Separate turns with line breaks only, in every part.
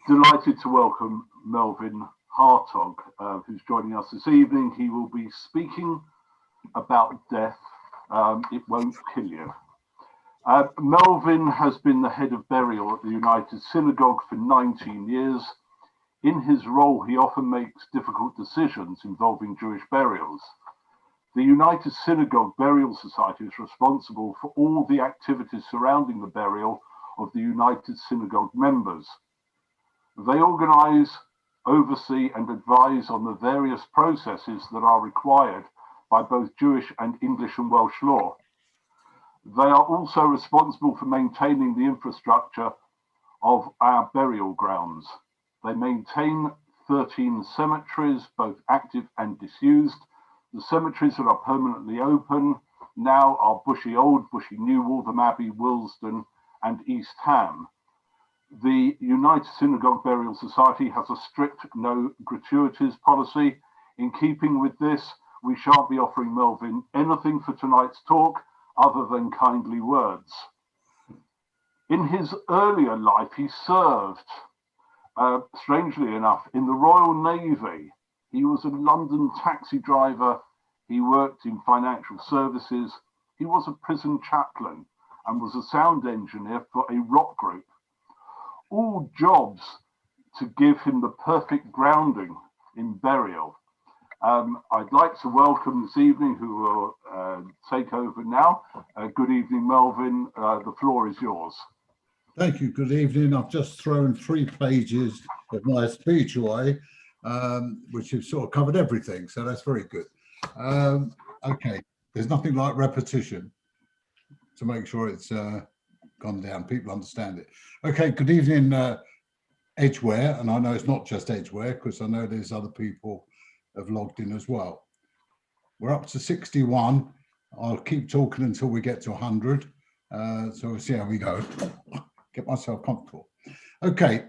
Delighted to welcome Melvyn Hartog, who's joining us this evening. He will be speaking about death. It won't kill you. Melvyn has been the head of burial at the United Synagogue for 19 years. In his role, he often makes difficult decisions involving Jewish burials. The United Synagogue Burial Society is responsible for all the activities surrounding the burial of the United Synagogue members. They organise, oversee and advise on the various processes that are required by both Jewish and English and Welsh law. They are also responsible for maintaining the infrastructure of our burial grounds. They maintain 13 cemeteries, both active and disused. The cemeteries that are permanently open now are Bushy Old, Bushy New, Waltham Abbey, Willesden and East Ham. The United Synagogue Burial Society has a strict no gratuities policy. In keeping with this, we shan't be offering Melvyn anything for tonight's talk other than kindly words. In his earlier life, he served, strangely enough, in the Royal Navy. He was a London taxi driver. He worked in financial services. He was a prison chaplain and was a sound engineer for a rock group. All jobs to give him the perfect grounding in burial. I'd like to welcome this evening, who will take over now. Good evening, Melvyn. The floor is yours.
Thank you. Good evening. I've just thrown 3 pages of my speech away, which have sort of covered everything, so that's very good. Okay, there's nothing like repetition to make sure it's gone down, people understand it. Okay, good evening, Edgware, and I know it's not just Edgware because I know there's other people have logged in as well. We're up to 61. I'll keep talking until we get to 100, so we'll see how we go. Get myself comfortable. Okay,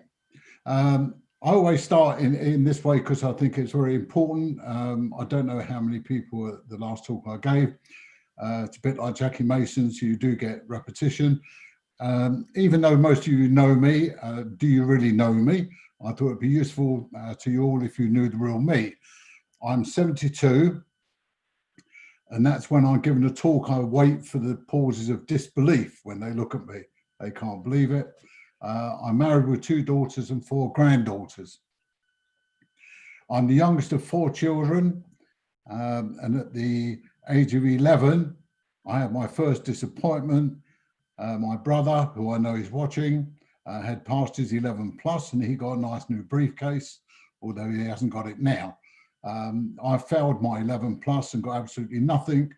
I always start in this way because I think it's very important. I don't know how many people at the last talk I gave. It's a bit like Jackie Mason, so you do get repetition. Even though most of you know me, do you really know me? I thought it'd be useful to you all if you knew the real me. I'm 72, and that's when I'm giving a talk, I wait for the pauses of disbelief when they look at me. They can't believe it. I'm married with 2 daughters and 4 granddaughters. I'm the youngest of 4 children, and at the age of 11, I had my first disappointment. My brother, who I know is watching, had passed his 11 plus and he got a nice new briefcase, although he hasn't got it now. I failed my 11 plus and got absolutely nothing.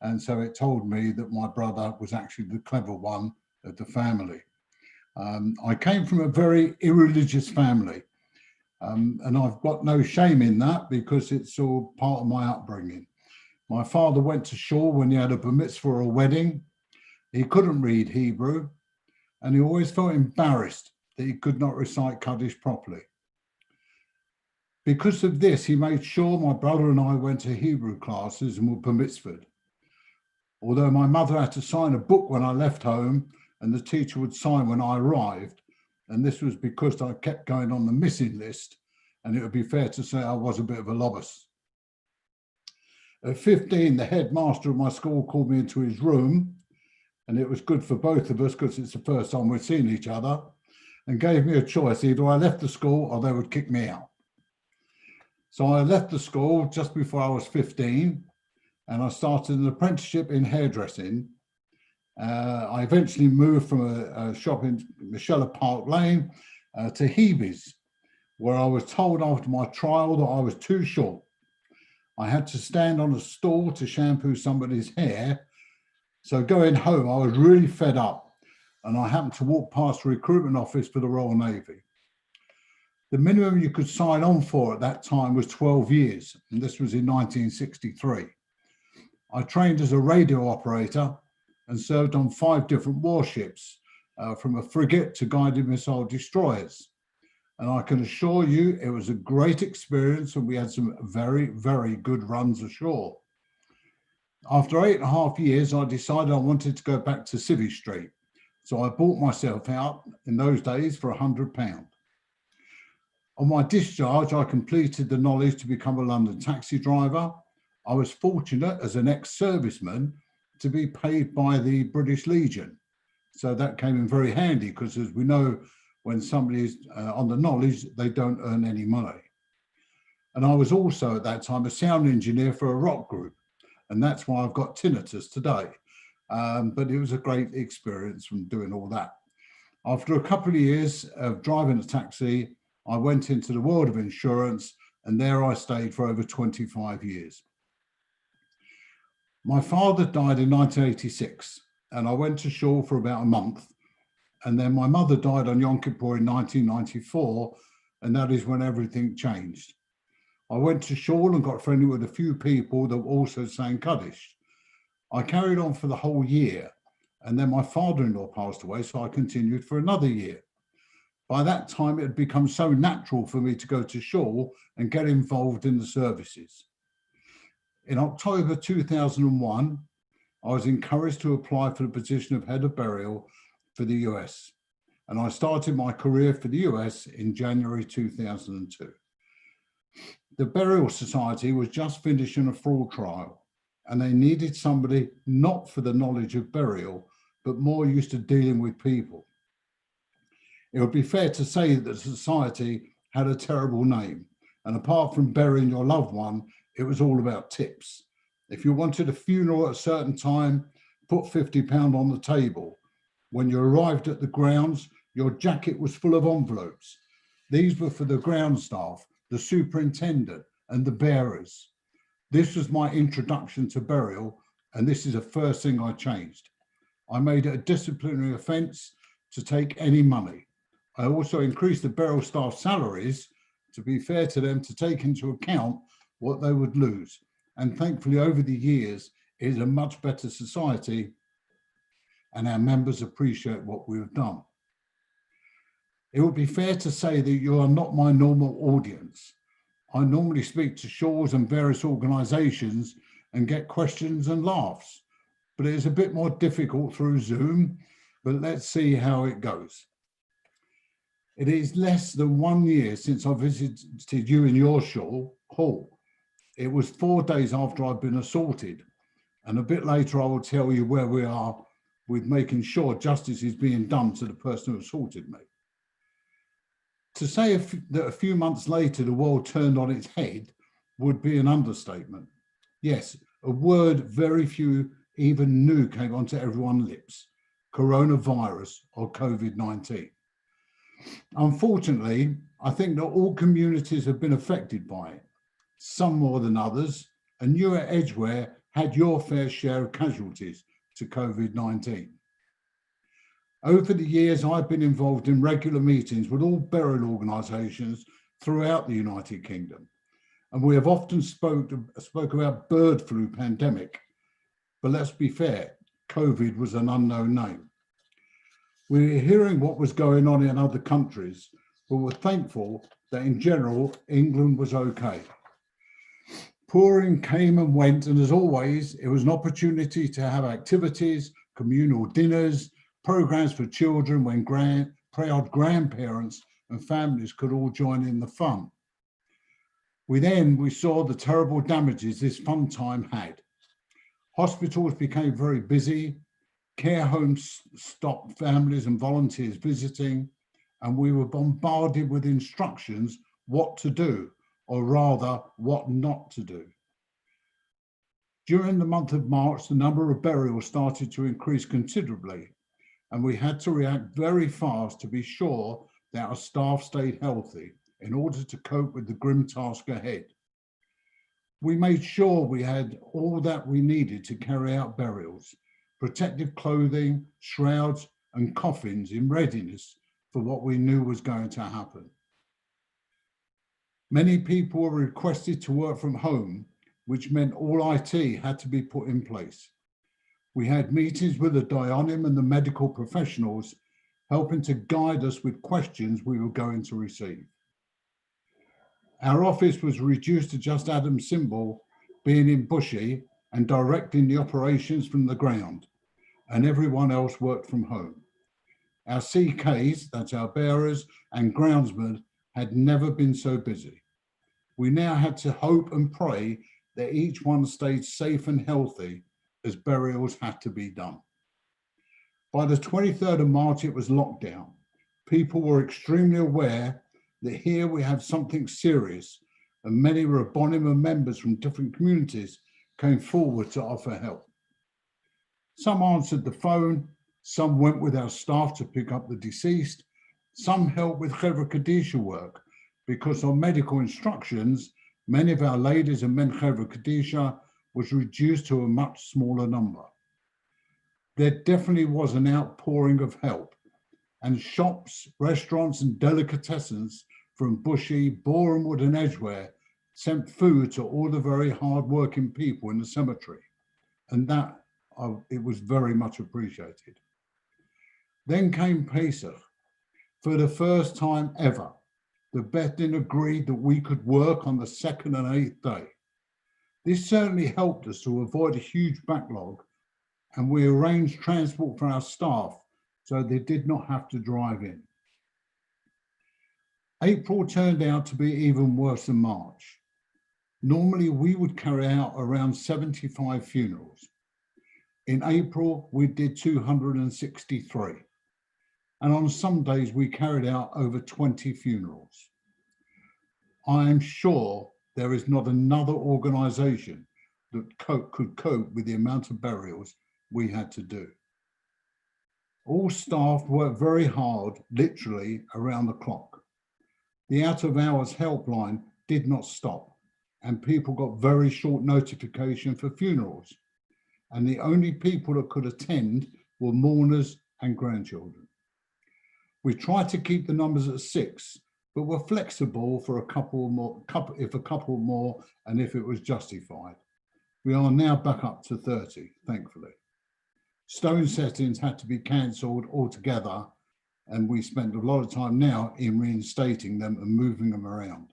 And so it told me that my brother was actually the clever one of the family. I came from a very irreligious family, and I've got no shame in that because it's all part of my upbringing. My father went to shul when he had a bar mitzvah or a wedding. He couldn't read Hebrew, and he always felt embarrassed that he could not recite Kaddish properly. Because of this, he made sure my brother and I went to Hebrew classes and were bar mitzvahed. Although my mother had to sign a book when I left home, and the teacher would sign when I arrived, and this was because I kept going on the missing list, and it would be fair to say I was a bit of a lobus. At 15, the headmaster of my school called me into his room, and it was good for both of us because it's the first time we'd seen each other, and gave me a choice. Either I left the school or they would kick me out. So I left the school just before I was 15, and I started an apprenticeship in hairdressing. I eventually moved from a shop in Michelle Park Lane to Hebe's, where I was told after my trial that I was too short. I had to stand on a stool to shampoo somebody's hair. So going home, I was really fed up, and I happened to walk past the recruitment office for the Royal Navy. The minimum you could sign on for at that time was 12 years, and this was in 1963. I trained as a radio operator and served on 5 different warships, from a frigate to guided missile destroyers. And I can assure you it was a great experience, and we had some very, very good runs ashore. After 8.5 years, I decided I wanted to go back to Civvy Street. So I bought myself out in those days for £100. On my discharge, I completed the knowledge to become a London taxi driver. I was fortunate as an ex-serviceman to be paid by the British Legion. So that came in very handy because, as we know, when somebody is on the knowledge, they don't earn any money. And I was also at that time a sound engineer for a rock group. And that's why I've got tinnitus today. But it was a great experience from doing all that. After a couple of years of driving a taxi, I went into the world of insurance, and there I stayed for over 25 years. My father died in 1986, and I went to shore for about a month. And then my mother died on Yom Kippur in 1994, and that is when everything changed. I went to shore and got friendly with a few people that were also saying Kaddish. I carried on for the whole year, and then my father-in-law passed away, so I continued for another year. By that time, it had become so natural for me to go to shore and get involved in the services. In October 2001, I was encouraged to apply for the position of head of burial for the US, and I started my career for the US in January 2002. The Burial Society was just finishing a fraud trial, and they needed somebody not for the knowledge of burial, but more used to dealing with people. It would be fair to say that the society had a terrible name, and apart from burying your loved one, it was all about tips. If you wanted a funeral at a certain time, put £50 on the table. When you arrived at the grounds, your jacket was full of envelopes. These were for the ground staff, the superintendent, and the bearers. This was my introduction to burial, and this is the first thing I changed. I made it a disciplinary offence to take any money. I also increased the burial staff salaries to be fair to them, to take into account what they would lose. And thankfully, over the years, it is a much better society, and our members appreciate what we have done. It would be fair to say that you are not my normal audience. I normally speak to shores and various organisations and get questions and laughs, but it is a bit more difficult through Zoom, but let's see how it goes. It is less than 1 year since I visited you in your hall. It was 4 days after I'd been assaulted, and a bit later I will tell you where we are with making sure justice is being done to the person who assaulted me. To say that a few months later the world turned on its head would be an understatement. Yes, a word very few even knew came onto everyone's lips: coronavirus or COVID-19. Unfortunately, I think that all communities have been affected by it, some more than others, and you at Edgware had your fair share of casualties to COVID-19. Over the years, I've been involved in regular meetings with all burial organisations throughout the United Kingdom, and we have often spoke about bird flu pandemic, but let's be fair, COVID was an unknown name. We were hearing what was going on in other countries, but were thankful that in general, England was okay. Pouring came and went, and as always, it was an opportunity to have activities, communal dinners, programs for children when proud grandparents and families could all join in the fun. We saw the terrible damages this fun time had. Hospitals became very busy, care homes stopped families and volunteers visiting, and we were bombarded with instructions what to do, or rather what not to do. During the month of March, the number of burials started to increase considerably, and we had to react very fast to be sure that our staff stayed healthy in order to cope with the grim task ahead. We made sure we had all that we needed to carry out burials: protective clothing, shrouds, and coffins in readiness for what we knew was going to happen. Many people were requested to work from home, which meant all IT had to be put in place. We had meetings with the Dionim and the medical professionals, helping to guide us with questions we were going to receive. Our office was reduced to just Adam Symbol being in Bushy and directing the operations from the ground, and everyone else worked from home. Our CKs, that's our bearers, and groundsmen had never been so busy. We now had to hope and pray that each one stayed safe and healthy as burials had to be done. By the 23rd of March, it was lockdown. People were extremely aware that here we have something serious, and many Rabbinic members from different communities came forward to offer help. Some answered the phone, some went with our staff to pick up the deceased, some helped with Chevra Kadisha work, because on medical instructions, many of our ladies and men Chevra Kadisha was reduced to a much smaller number. There definitely was an outpouring of help, and shops, restaurants and delicatessens from Bushy, Borehamwood and Edgware sent food to all the very hard-working people in the cemetery, and that it was very much appreciated. Then came Pesach. For the first time ever, the Beth Din agreed that we could work on the 2nd and 8th day. This certainly helped us to avoid a huge backlog, and we arranged transport for our staff so they did not have to drive in. April turned out to be even worse than March. Normally, we would carry out around 75 funerals. In April, we did 263. And on some days, we carried out over 20 funerals. I am sure there is not another organisation that could cope with the amount of burials we had to do. All staff worked very hard, literally around the clock. The out-of-hours helpline did not stop, and people got very short notification for funerals. And the only people that could attend were mourners and grandchildren. We tried to keep the numbers at 6, but were flexible for a couple more, and if it was justified. We are now back up to 30, thankfully. Stone settings had to be cancelled altogether, and we spend a lot of time now in reinstating them and moving them around.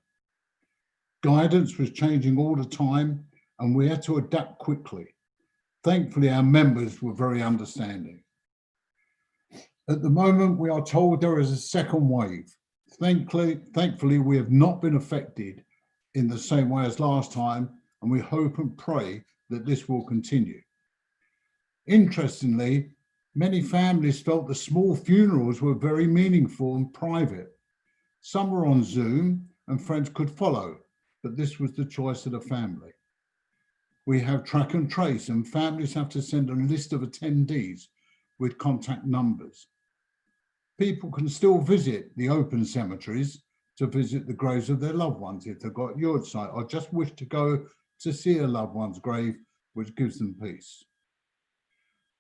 Guidance was changing all the time, and we had to adapt quickly. Thankfully, our members were very understanding. At the moment, we are told there is a second wave. Thankfully, we have not been affected in the same way as last time, and we hope and pray that this will continue. Interestingly, many families felt the small funerals were very meaningful and private. Some were on Zoom and friends could follow, but this was the choice of the family. We have track and trace, and families have to send a list of attendees with contact numbers. People can still visit the open cemeteries to visit the graves of their loved ones if they've got yahrzeit or just wish to go to see a loved one's grave, which gives them peace.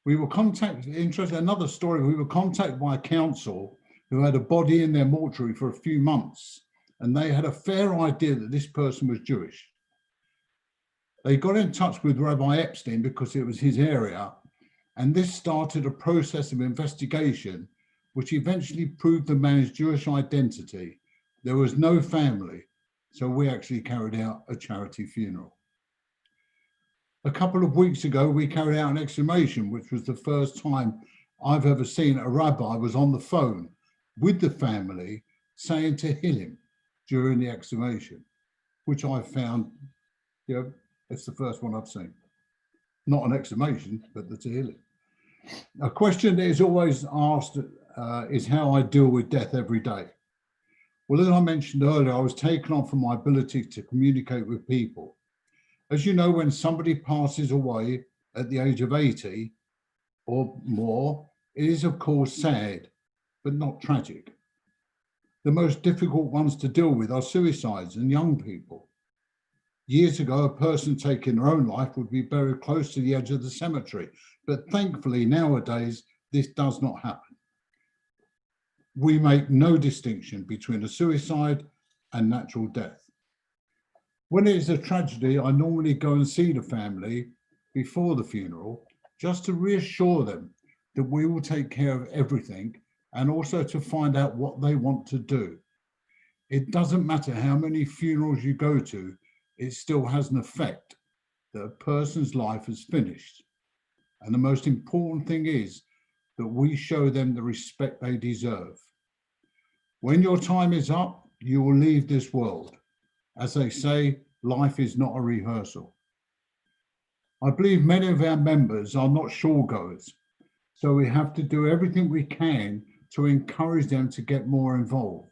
We were contacted, another story, we were contacted by a council who had a body in their mortuary for a few months, and they had a fair idea that this person was Jewish. They got in touch with Rabbi Epstein because it was his area, and this started a process of investigation which eventually proved the man's Jewish identity. There was no family, so we actually carried out a charity funeral. A couple of weeks ago, we carried out an exhumation, which was the first time I've ever seen a rabbi was on the phone with the family saying Tehillim during the exhumation, which I found, it's the first one I've seen. Not an exhumation, but the Tehillim. A question that is always asked is how I deal with death every day. Well, as I mentioned earlier, I was taken on for my ability to communicate with people. As you know, when somebody passes away at the age of 80 or more, it is of course sad, but not tragic. The most difficult ones to deal with are suicides and young people. Years ago, a person taking their own life would be buried close to the edge of the cemetery, but thankfully nowadays, this does not happen. We make no distinction between a suicide and natural death. When it is a tragedy, I normally go and see the family before the funeral, just to reassure them that we will take care of everything and also to find out what they want to do. It doesn't matter how many funerals you go to, it still has an effect that a person's life is finished. And the most important thing is that we show them the respect they deserve. When your time is up, you will leave this world. As they say, life is not a rehearsal. I believe many of our members are not showgoers, so we have to do everything we can to encourage them to get more involved.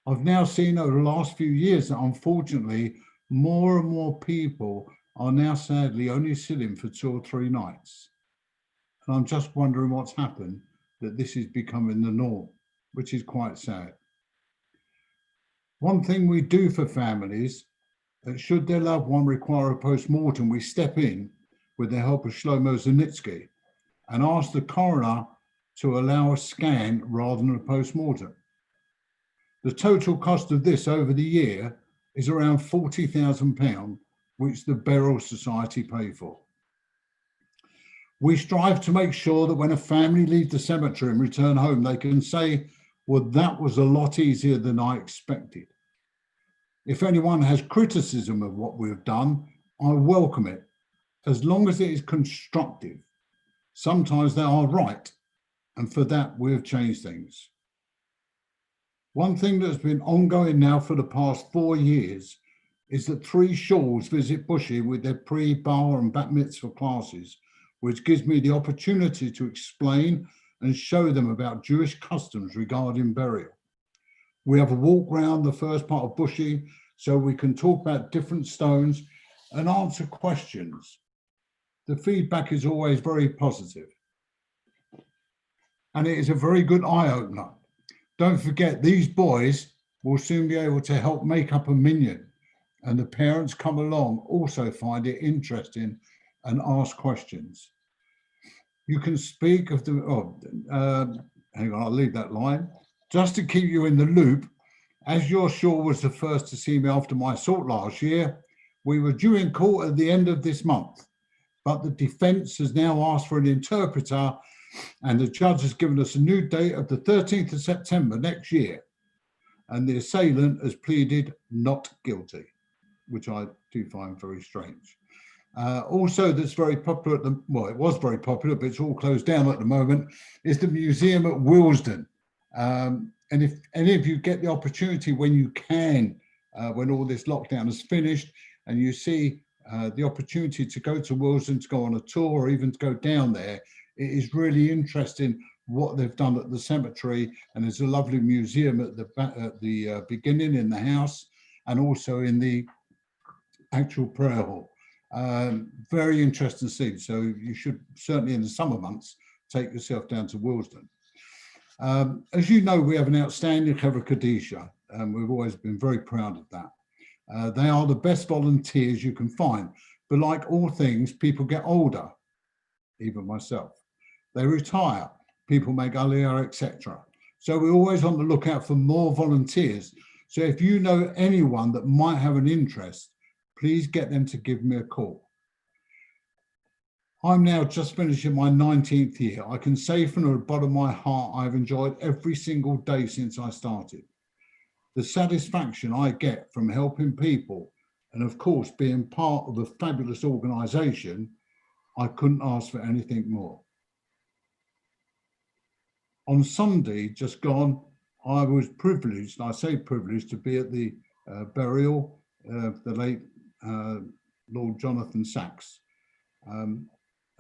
I've now seen over the last few years that unfortunately, more and more people are now sadly only sitting for 2 or 3 nights. And I'm just wondering what's happened, that this is becoming the norm, which is quite sad. One thing we do for families, that should their loved one require a post-mortem, we step in with the help of Shlomo Zanitsky and ask the coroner to allow a scan rather than a post-mortem. The total cost of this over the year is around £40,000, which the Burial Society pay for. We strive to make sure that when a family leaves the cemetery and return home, they can say, well, that was a lot easier than I expected. If anyone has criticism of what we've done, I welcome it, as long as it is constructive. Sometimes they are right, and for that we've changed things. One thing that's been ongoing now for the past 4 years is that 3 shuls visit Bushy with their pre-bar and bat mitzvah classes, which gives me the opportunity to explain and show them about Jewish customs regarding burial. We have a walk round the first part of Bushy so we can talk about different stones and answer questions. The feedback is always very positive. And it is a very good eye-opener. Don't forget, these boys will soon be able to help make up a minyan, and the parents come along also find it interesting and ask questions. You can speak of the, hang on, I'll leave that line. Just to keep you in the loop, as your shul was the first to see me after my assault last year, we were due in court at the end of this month, but the defence has now asked for an interpreter and the judge has given us a new date of the 13th of September next year. And the assailant has pleaded not guilty, which I do find very strange. Also, that's very popular at the, well, it was very popular, but it's all closed down at the moment, is the museum at Willesden. And if any of you get the opportunity when you can, when all this lockdown is finished, and you see the opportunity to go to Willesden, to go on a tour, or even to go down there, it is really interesting what they've done at the cemetery. And there's a lovely museum at the beginning in the house, and also in the actual prayer hall. Very interesting to see. So you should certainly in the summer months take yourself down to Willesden. As you know, we have an outstanding Chevra Kadisha, and we've always been very proud of that. They are the best volunteers you can find, but like all things, people get older, even myself. They retire, people make aliyah, etc. So we're always on the lookout for more volunteers. So if you know anyone that might have an interest, please get them to give me a call. I'm now just finishing my 19th year. I can say from the bottom of my heart, I've enjoyed every single day since I started. The satisfaction I get from helping people, and of course, being part of a fabulous organisation, I couldn't ask for anything more. On Sunday, just gone, I was privileged, I say privileged, to be at the burial of the late Lord Jonathan Sachs. And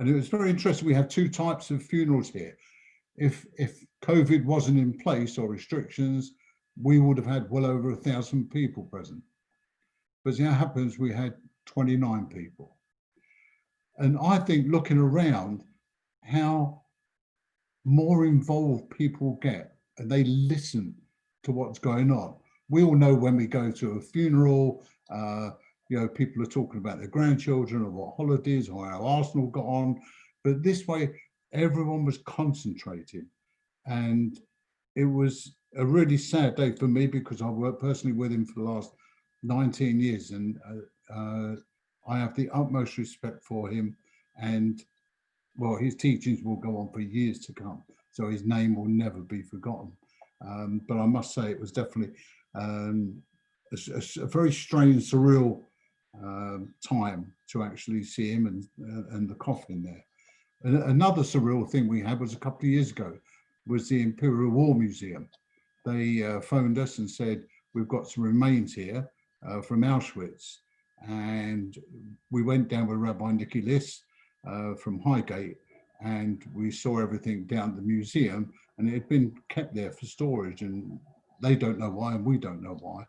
it was very interesting. We have 2 types of funerals here. If COVID wasn't in place or restrictions, we would have had well over 1,000 people present. But as it happens, we had 29 people. And I think looking around, how more involved people get, and they listen to what's going on. We all know when we go to a funeral, you know, people are talking about their grandchildren or what holidays or how Arsenal got on. But this way, everyone was concentrating. And it was a really sad day for me because I've worked personally with him for the last 19 years. And I have the utmost respect for him. And well, his teachings will go on for years to come. So his name will never be forgotten. But I must say it was definitely a very strange, surreal time to actually see him and the coffin there. And another surreal thing we had was a couple of years ago was the Imperial War Museum. they phoned us and said, we've got some remains here from Auschwitz. And we went down with Rabbi Nicky Liss from Highgate, and we saw everything down at the museum, and it had been kept there for storage, and they don't know why, and we don't know why.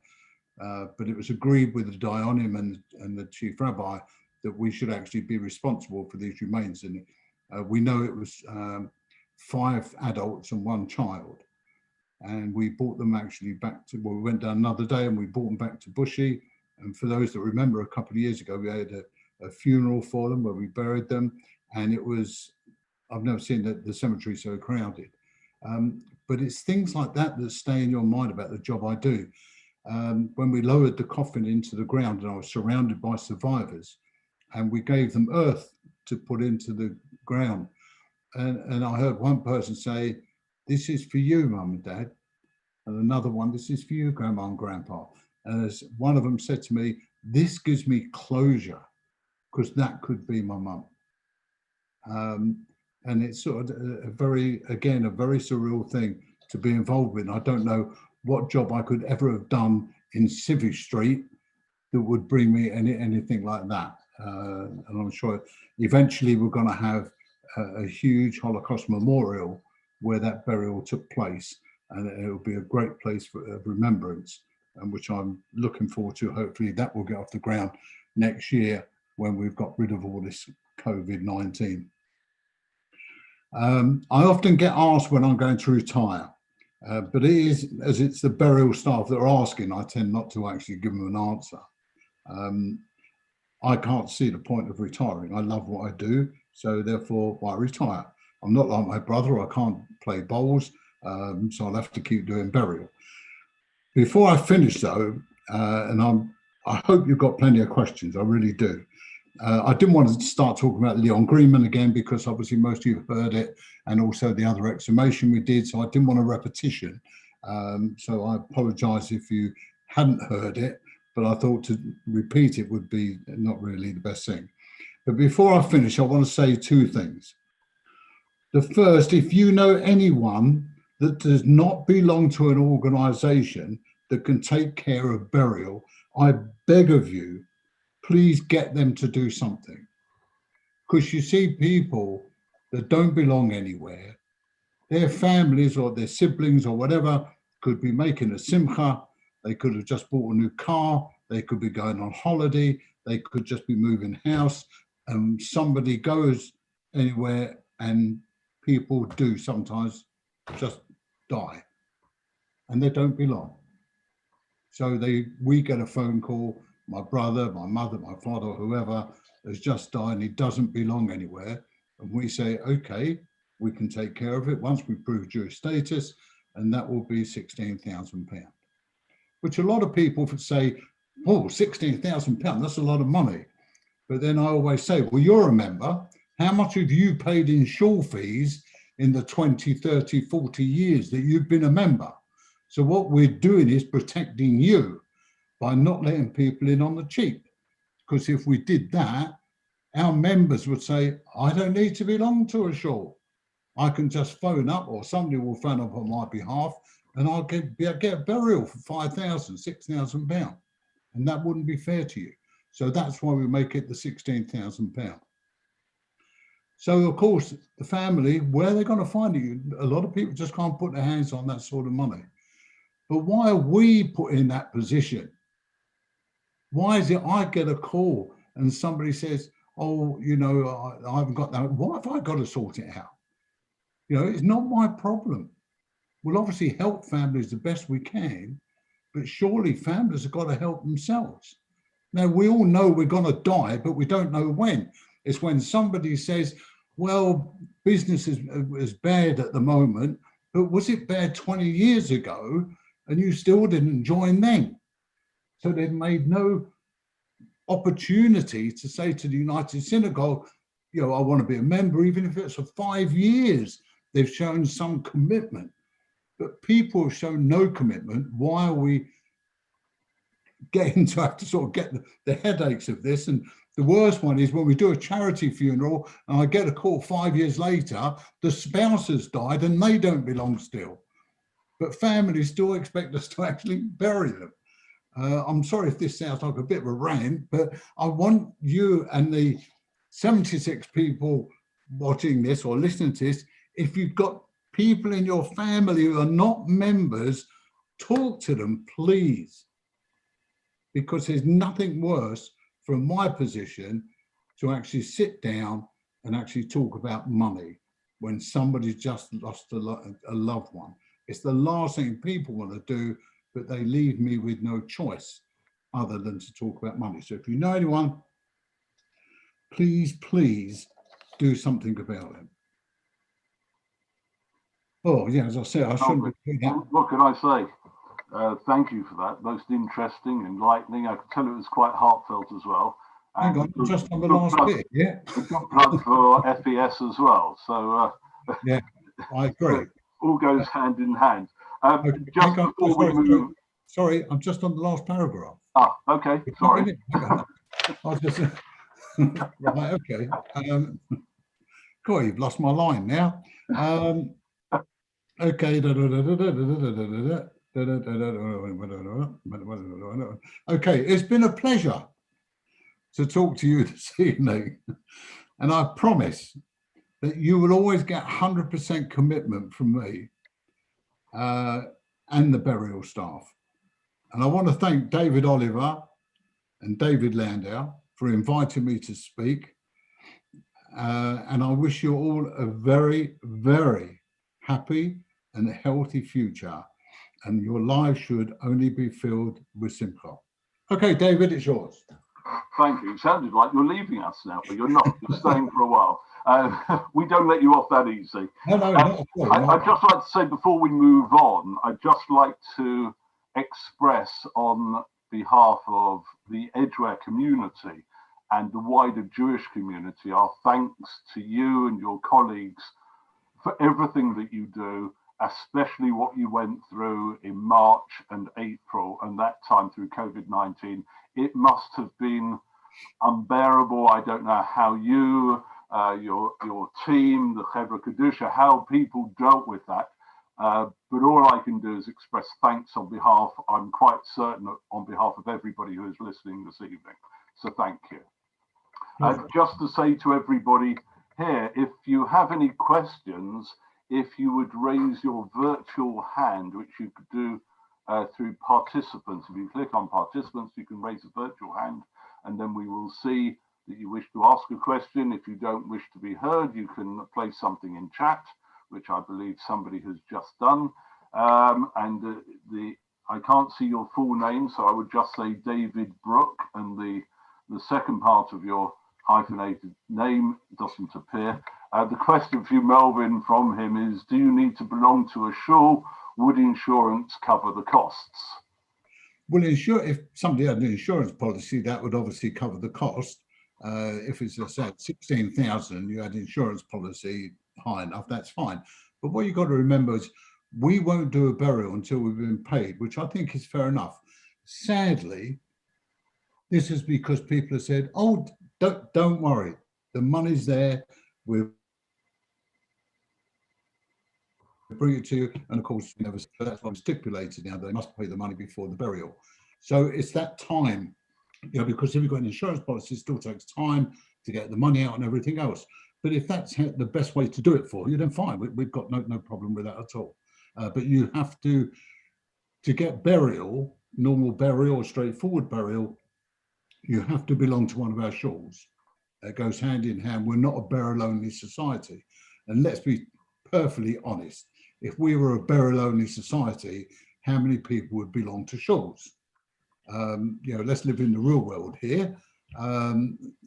But it was agreed with the Dayanim and the chief rabbi that we should actually be responsible for these remains. And we know it was 5 adults and 1 child. And we brought them actually back to, well, we went down another day and we brought them back to Bushy. And for those that remember, a couple of years ago, we had a funeral for them where we buried them. And it was, I've never seen the cemetery so crowded. But it's things like that that stay in your mind about the job I do. When we lowered the coffin into the ground and I was surrounded by survivors, and we gave them earth to put into the ground. And I heard one person say, "This is for you, Mum and Dad." And another one, "This is for you, Grandma and Grandpa." And as one of them said to me, "This gives me closure, because that could be my mum." And it's sort of a very surreal thing to be involved with. I don't know what job I could ever have done in Civvy Street that would bring me anything like that. And I'm sure eventually we're going to have a huge Holocaust memorial where that burial took place, and it will be a great place for remembrance, and which I'm looking forward to. Hopefully that will get off the ground next year when we've got rid of all this COVID-19. I often get asked when I'm going to retire, but it is, as it's the burial staff that are asking, I tend not to actually give them an answer. I can't see the point of retiring. I love what I do, so therefore why retire? I'm not like my brother, I can't play bowls, so I'll have to keep doing burial. Before I finish though, and I hope you've got plenty of questions, I really do. I didn't want to start talking about Leon Greenman again, because obviously most of you have heard it, and also the other exhumation we did, so I didn't want a repetition. So I apologise if you hadn't heard it, but I thought to repeat it would be not really the best thing. But before I finish, I want to say 2 things. The first, if you know anyone that does not belong to an organisation that can take care of burial, I beg of you, please get them to do something. Because you see people that don't belong anywhere, their families or their siblings or whatever could be making a simcha, they could have just bought a new car, they could be going on holiday, they could just be moving house, and somebody goes anywhere and people do sometimes just die and they don't belong. So we get a phone call, my brother, my mother, my father, whoever has just died and he doesn't belong anywhere. And we say, okay, we can take care of it once we prove Jewish status, and that will be £16,000. Which a lot of people say, oh, £16,000, that's a lot of money. But then I always say, well, you're a member. How much have you paid in shul fees in the 20, 30, 40 years that you've been a member? So what we're doing is protecting you by not letting people in on the cheap. Because if we did that, our members would say, I don't need to belong to a shul. I can just phone up, or somebody will phone up on my behalf, and I'll get a burial for £5,000, £6,000. And that wouldn't be fair to you. So that's why we make it the £16,000. So of course, the family, where are they going to find it? A lot of people just can't put their hands on that sort of money. But why are we put in that position? Why is it I get a call and somebody says, oh, you know, I haven't got that. Why have I got to sort it out? You know, it's not my problem. We'll obviously help families the best we can, but surely families have got to help themselves. Now, we all know we're going to die, but we don't know when. It's when somebody says, well, business is bad at the moment, but was it bad 20 years ago and you still didn't join then? So they've made no opportunity to say to the United Synagogue, you know, I want to be a member, even if it's for 5 years. They've shown some commitment, but people have shown no commitment. Why are we getting to have to sort of get the headaches of this? And the worst one is when we do a charity funeral and I get a call 5 years later, the spouse has died and they don't belong still. but families still expect us to actually bury them. I'm sorry if this sounds like a bit of a rant, but I want you and the 76 people watching this or listening to this, if you've got people in your family who are not members, talk to them, please. Because there's nothing worse from my position to actually sit down and actually talk about money when somebody's just lost a loved one. It's the last thing people want to do, but they leave me with no choice other than to talk about money. So if you know anyone, please, please do something about it. Oh, yeah, as I said, I shouldn't be doing that.
What can I say? Thank you for that. Most interesting, enlightening. I could tell it was quite heartfelt as well.
Hang on, just on the last bit, yeah.
A good plug for FES as well. So,
yeah, I agree.
All goes hand in hand.
Okay,
just before we move.
Sorry, I'm just on the last paragraph.
Ah, okay, sorry.
I was just, right, okay. God, you've lost my line now. Okay. Okay, it's been a pleasure to talk to you this evening, and I promise that you will always get 100% commitment from me and the burial staff. And I want to thank David Oliver and David Landau for inviting me to speak. And I wish you all a very, very happy and healthy future. And your lives should only be filled with simcha. Okay, David, it's yours.
Thank you. It sounded like you're leaving us now, but you're not. You're staying for a while. We don't let you off that easy.
No, not at all.
I'd just like to say before we move on, I'd just like to express on behalf of the Edgware community and the wider Jewish community our thanks to you and your colleagues for everything that you do, especially what you went through in March and April and that time through COVID-19. It must have been unbearable. I don't know how you, your team, the Chevra Kedusha, how people dealt with that. But all I can do is express thanks on behalf, I'm quite certain, on behalf of everybody who is listening this evening. So thank you. Just to say to everybody here, if you have any questions, if you would raise your virtual hand, which you could do through participants. If you click on participants, you can raise a virtual hand, and then we will see that you wish to ask a question. If you don't wish to be heard, you can place something in chat, which I believe somebody has just done. I can't see your full name, so I would just say David Brooke, and the second part of your hyphenated name doesn't appear. The question for you, Melvyn, from him is, do you need to belong to a shul? Would insurance cover the costs?
Well, if somebody had an insurance policy, that would obviously cover the cost. If it's, let's say, 16,000, you had insurance policy high enough, that's fine. But what you've got to remember is we won't do a burial until we've been paid, which I think is fair enough. Sadly, this is because people have said, oh, don't worry, the money's there, we'll bring it to you. And of course, that's why I'm stipulated now, they must pay the money before the burial. So it's that time, because if you've got an insurance policy, it still takes time to get the money out and everything else. But if that's the best way to do it for you, then fine, we've got no problem with that at all. But you have to get burial, normal burial or straightforward burial, you have to belong to one of our shuls. It goes hand in hand. We're not a burial-only society. And let's be perfectly honest, if we were a burial-only society, how many people would belong to shuls? Let's live in the real world here.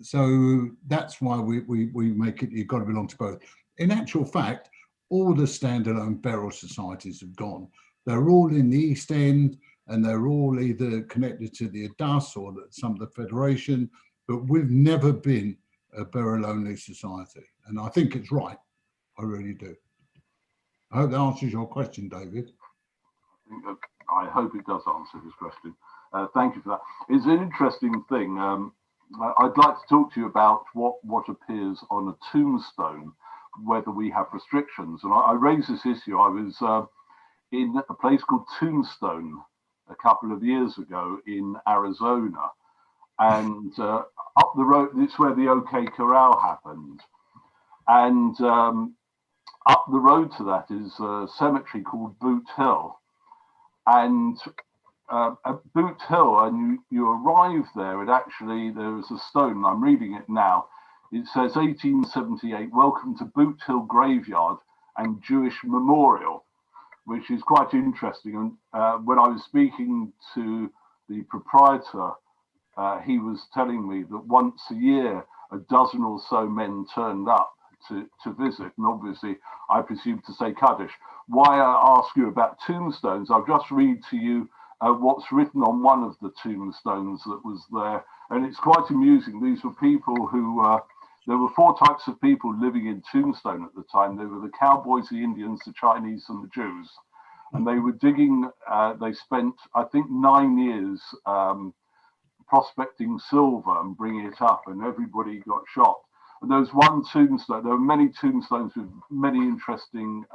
So that's why we make it, you've got to belong to both. In actual fact, all the standalone burial societies have gone. They're all in the East End, and they're all either connected to the ADAS or some of the Federation, but we've never been a burial-only society. And I think it's right. I really do. I hope that answers your question, David.
I hope it does answer his question. Thank you for that. It's an interesting thing. I'd like to talk to you about what appears on a tombstone, whether we have restrictions. And I raised this issue. I was in a place called Tombstone a couple of years ago in Arizona. And up the road, it's where the OK Corral happened. And up the road to that is a cemetery called Boot Hill. And at Boot Hill, and you arrive there, and actually there is a stone, I'm reading it now, it says 1878, welcome to Boot Hill Graveyard and Jewish Memorial, which is quite interesting. And when I was speaking to the proprietor, he was telling me that once a year, a dozen or so men turned up to visit, and obviously I presume to say Kaddish. Why I ask you about tombstones, I'll just read to you what's written on one of the tombstones that was there, and it's quite amusing. These were people who, there were four types of people living in Tombstone at the time. They were the cowboys, the Indians, the Chinese, and the Jews. And they were digging, they spent, I think, 9 years prospecting silver and bringing it up, and everybody got shot. And there was one tombstone, there were many tombstones with many interesting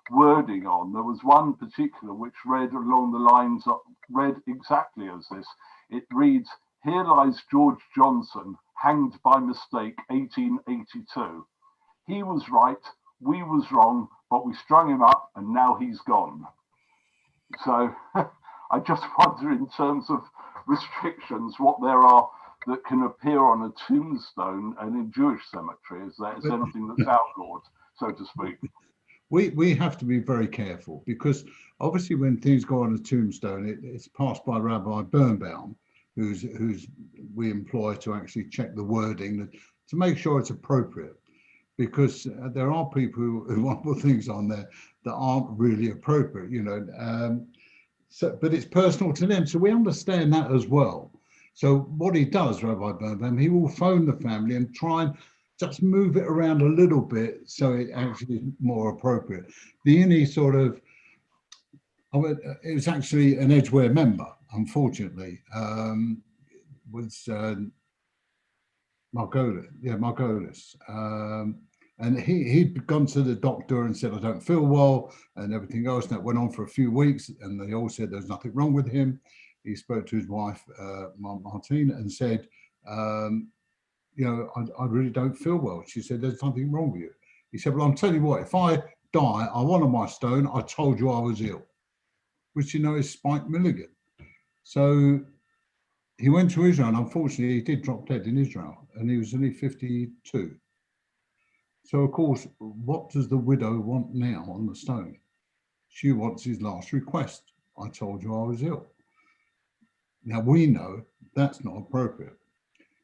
wording on. There was one particular which read along the lines, read exactly as this. It reads, "Here lies George Johnson, hanged by mistake, 1882. He was right, we was wrong, but we strung him up and now he's gone." So I just wonder, in terms of restrictions, what there are that can appear on a tombstone and in Jewish cemetery. Is there anything that's outlawed, so to speak?
We have to be very careful, because obviously when things go on a tombstone, it's passed by Rabbi Birnbaum, who's we employ to actually check the wording to make sure it's appropriate, because there are people who want to put things on there that aren't really appropriate, you know. So, but it's personal to them, so we understand that as well. So what he does, Rabbi Birnbaum, he will phone the family and try and just move it around a little bit so it actually is more appropriate. The only sort of, it was actually an Edgware member, unfortunately, was Margolis. And he'd gone to the doctor and said, "I don't feel well," and everything else. And that went on for a few weeks, and they all said there's nothing wrong with him. He spoke to his wife, Martine, and said, "You know, I really don't feel well." She said, "There's something wrong with you." He said, "Well, I'm telling you what, if I die, I want on my stone, I told you I was ill," which, you know, is Spike Milligan. So he went to Israel, and unfortunately he did drop dead in Israel, and he was only 52. So, of course, what does the widow want now on the stone? She wants his last request. "I told you I was ill." Now, we know that's not appropriate.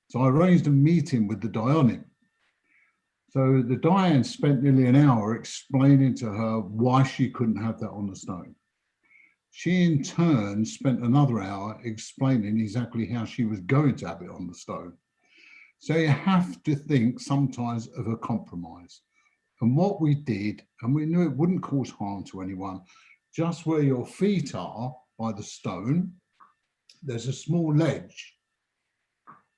So I arranged a meeting with the Dayanim. So the Dayan spent nearly an hour explaining to her why she couldn't have that on the stone. She, in turn, spent another hour explaining exactly how she was going to have it on the stone. So you have to think sometimes of a compromise. And what we did, and we knew it wouldn't cause harm to anyone, just where your feet are by the stone, there's a small ledge.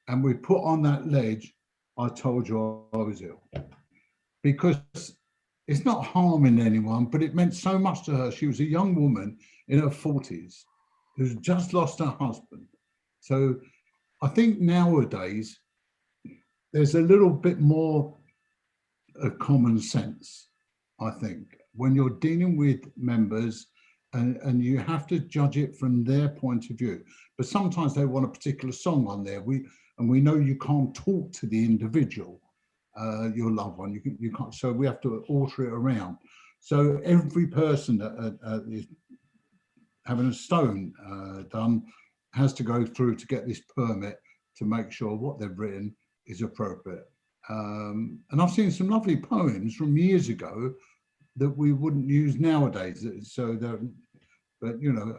And we put on that ledge, "I told you I was ill." Because it's not harming anyone, but it meant so much to her. She was a young woman in her 40s who's just lost her husband. So I think nowadays, there's a little bit more of common sense, I think, when you're dealing with members, and you have to judge it from their point of view. But sometimes they want a particular song on there. We know you can't talk to the individual, your loved one. You can't. So we have to alter it around. So every person that is having a stone done has to go through to get this permit to make sure what they've written is appropriate. And I've seen some lovely poems from years ago that we wouldn't use nowadays. So, but you know,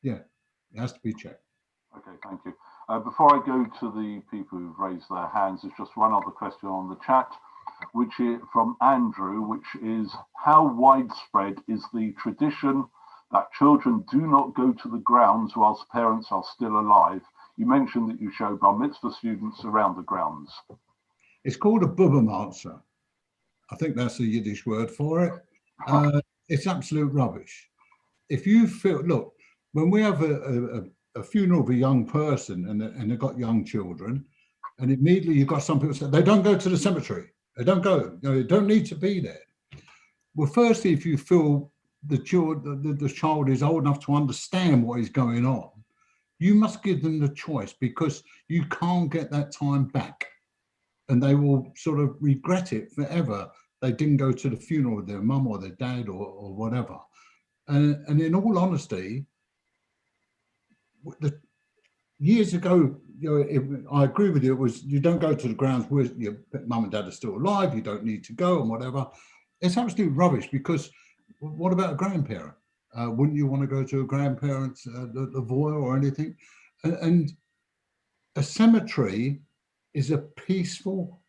yeah, it has to be checked.
Okay, thank you. Before I go to the people who've raised their hands, there's just one other question on the chat, which is from Andrew, which is, how widespread is the tradition that children do not go to the grounds whilst parents are still alive? You mentioned that you show bar mitzvah students around the grounds.
It's called a bubba matzah. I think that's a Yiddish word for it. It's absolute rubbish. if you feel, look, when we have a funeral of a young person and they've got young children, and immediately you've got some people say they don't go to the cemetery. They don't go. You know, they don't need to be there. Well, firstly, if you feel the child is old enough to understand what is going on, you must give them the choice, because you can't get that time back, and they will sort of regret it forever. They didn't go to the funeral of their mum or their dad or whatever. And in all honesty, years ago, I agree with you. It was, you don't go to the grounds where your mum and dad are still alive. You don't need to go and whatever. It's absolute rubbish, because what about a grandparent? Wouldn't you want to go to a grandparent's the voil or anything? And a cemetery is a peaceful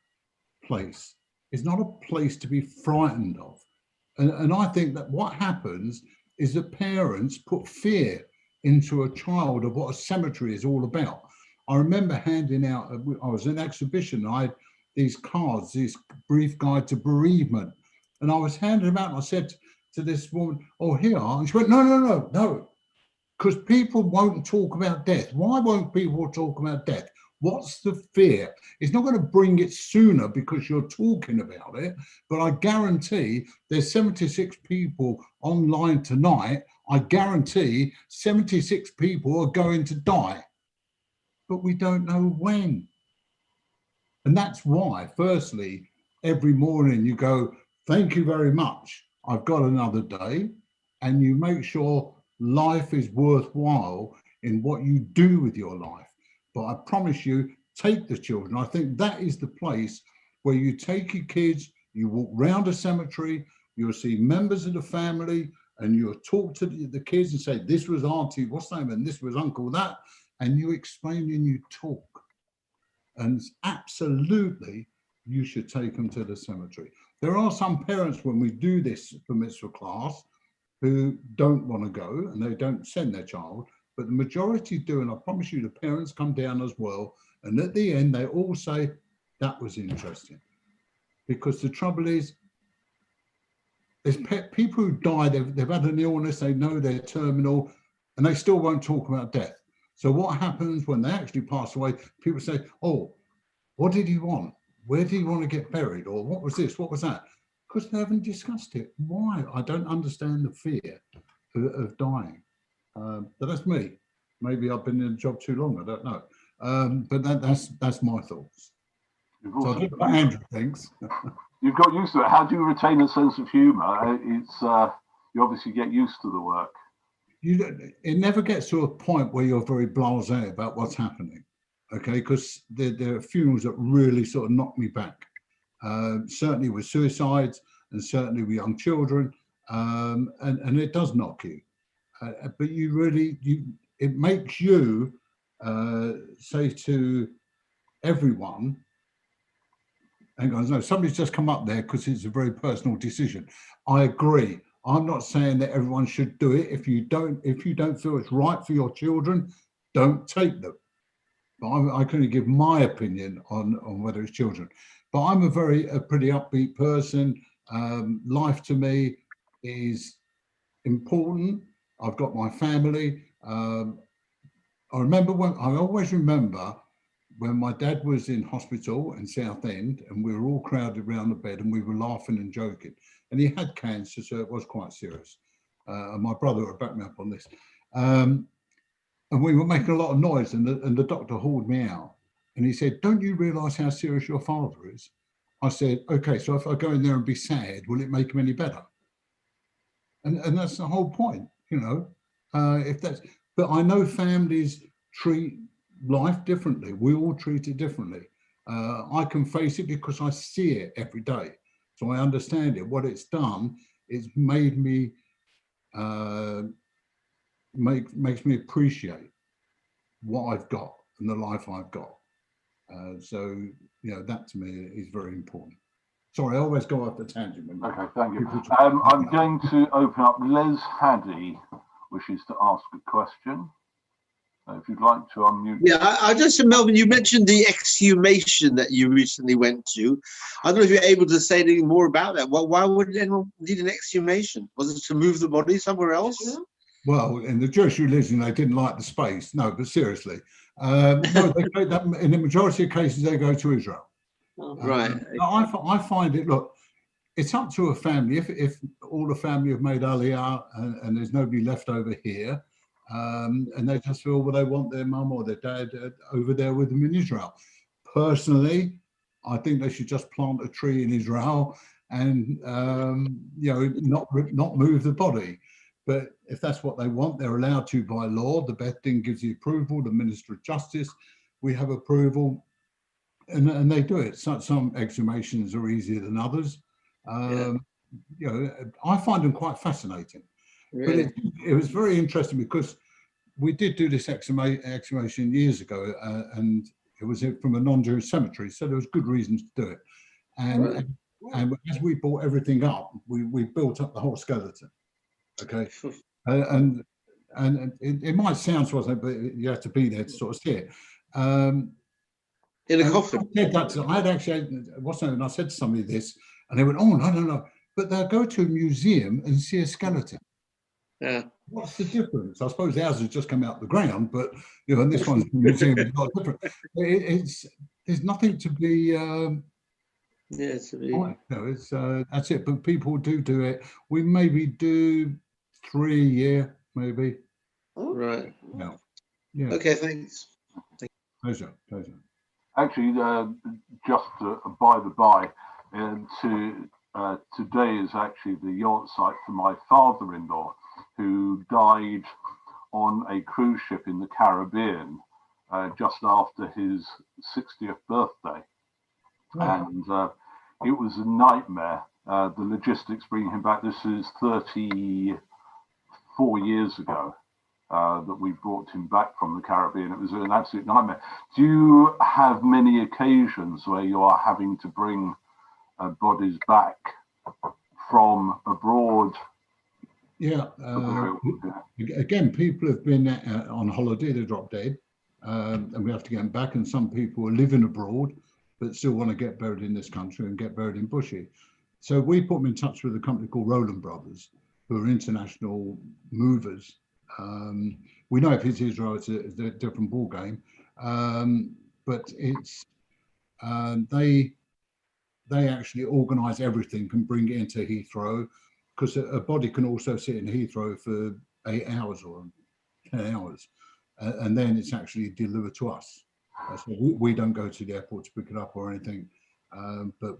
place. It's not a place to be frightened of. And I think that what happens is that parents put fear into a child of what a cemetery is all about. I remember handing out, I was in an exhibition, I had these cards, this brief guide to bereavement, and I was handing them out, and I said to this woman, oh, here are, and she went, no, because people won't talk about death. Why won't people talk about death? What's the fear? It's not going to bring it sooner because you're talking about it, but I guarantee there's 76 people online tonight. I guarantee 76 people are going to die, but we don't know when. And that's why, firstly, every morning you go, thank you very much, I've got another day, and you make sure life is worthwhile in what you do with your life. But I promise you, take the children. I think that is the place where you take your kids, you walk round a cemetery, you'll see members of the family, and you'll talk to the kids and say, this was Auntie, what's the name, and this was Uncle that, and you explain and you talk. And absolutely, you should take them to the cemetery. There are some parents, when we do this for mitzvah class, who don't want to go and they don't send their child, but the majority do, and I promise you the parents come down as well, and at the end they all say, that was interesting. Because the trouble is, there's people who die, they've had an illness, they know they're terminal, and they still won't talk about death. So what happens when they actually pass away, people say, oh, what did he want? Where did he want to get buried? Or what was this, what was that? Because they haven't discussed it. Why? I don't understand the fear of dying. But that's me. Maybe I've been in the job too long, I don't know. But that's my thoughts. So I think what Andrew thinks.
You've got used to it. How do you retain a sense of humour? It's you obviously get used to the work.
It never gets to a point where you're very blasé about what's happening, okay? Because there are funerals that really sort of knock me back. Certainly with suicides, and certainly with young children, and it does knock you. But you really, it makes you say to everyone, hang on, no, somebody's just come up there because it's a very personal decision. I agree. I'm not saying that everyone should do it. If you don't feel it's right for your children, don't take them. But I can only give my opinion on whether it's children. But I'm a pretty upbeat person. Life to me is important. I've got my family. I always remember when my dad was in hospital in Southend, and we were all crowded around the bed and we were laughing and joking. And he had cancer, so it was quite serious. And my brother would back me up on this. And we were making a lot of noise, and the doctor hauled me out. And he said, don't you realise how serious your father is? I said, okay, so if I go in there and be sad, will it make him any better? And that's the whole point, you know. But I know families treat life differently. We all treat it differently. I can face it because I see it every day. So I understand it. What it's done, it's made me, makes me appreciate what I've got and the life I've got. So, you know, that to me is very important. Sorry, I always go off the tangent.
Okay, thank you. I'm going to open up. Les Haddy wishes to ask a question. If you'd like to unmute.
Yeah, I just, Melvyn, you mentioned the exhumation that you recently went to. I don't know if you're able to say anything more about that. Why would anyone need an exhumation? Was it to move the body somewhere else?
Well, in the Jewish religion, they didn't like the space. No, but seriously, no, they go, that, in the majority of cases, they go to Israel.
Right.
I find it, look, it's up to a family. If all the family have made Aliyah and there's nobody left over here, and they just feel, well, they want their mum or their dad over there with them in Israel. Personally, I think they should just plant a tree in Israel and you know, not move the body. But if that's what they want, they're allowed to by law. The Beth Din gives the approval, the Minister of Justice, we have approval, and they do it. Some exhumations are easier than others. You know, I find them quite fascinating.
Really?
But it was very interesting because we did do this exhumation years ago, and it was from a non-Jewish cemetery, so there was good reasons to do it. And as we brought everything up, we built up the whole skeleton. Okay, and it might sound so, but you have to be there to sort of see it.
In a coffin.
I had actually, and I said to somebody this, and they went, "Oh, no," but they'll go to a museum and see a skeleton.
Yeah.
What's the difference? I suppose ours has just come out the ground, but you know, and this one's from the museum is not different. There's nothing to be.
Yeah,
no, it's that's it. But people do it. We maybe do 3 a year, maybe.
Right.
No. Yeah.
Okay. Thanks.
Pleasure.
Actually, just by the by, today is actually the yacht site for my father-in-law, who died on a cruise ship in the Caribbean just after his 60th birthday. Oh. And it was a nightmare. The logistics bringing him back. This is 34 years ago that we brought him back from the Caribbean. It was an absolute nightmare. Do you have many occasions where you are having to bring bodies back from abroad?
Yeah. Again, people have been on holiday, they drop dead, and we have to get them back. And some people are living abroad, but still want to get buried in this country and get buried in Bushy. So we put them in touch with a company called Rowland Brothers, who are international movers. We know if it's Israel, it's a different ball game, but it's they actually organise everything and bring it into Heathrow, because a body can also sit in Heathrow for 8 hours or 10 hours, and then it's actually delivered to us. So we don't go to the airport to pick it up or anything, but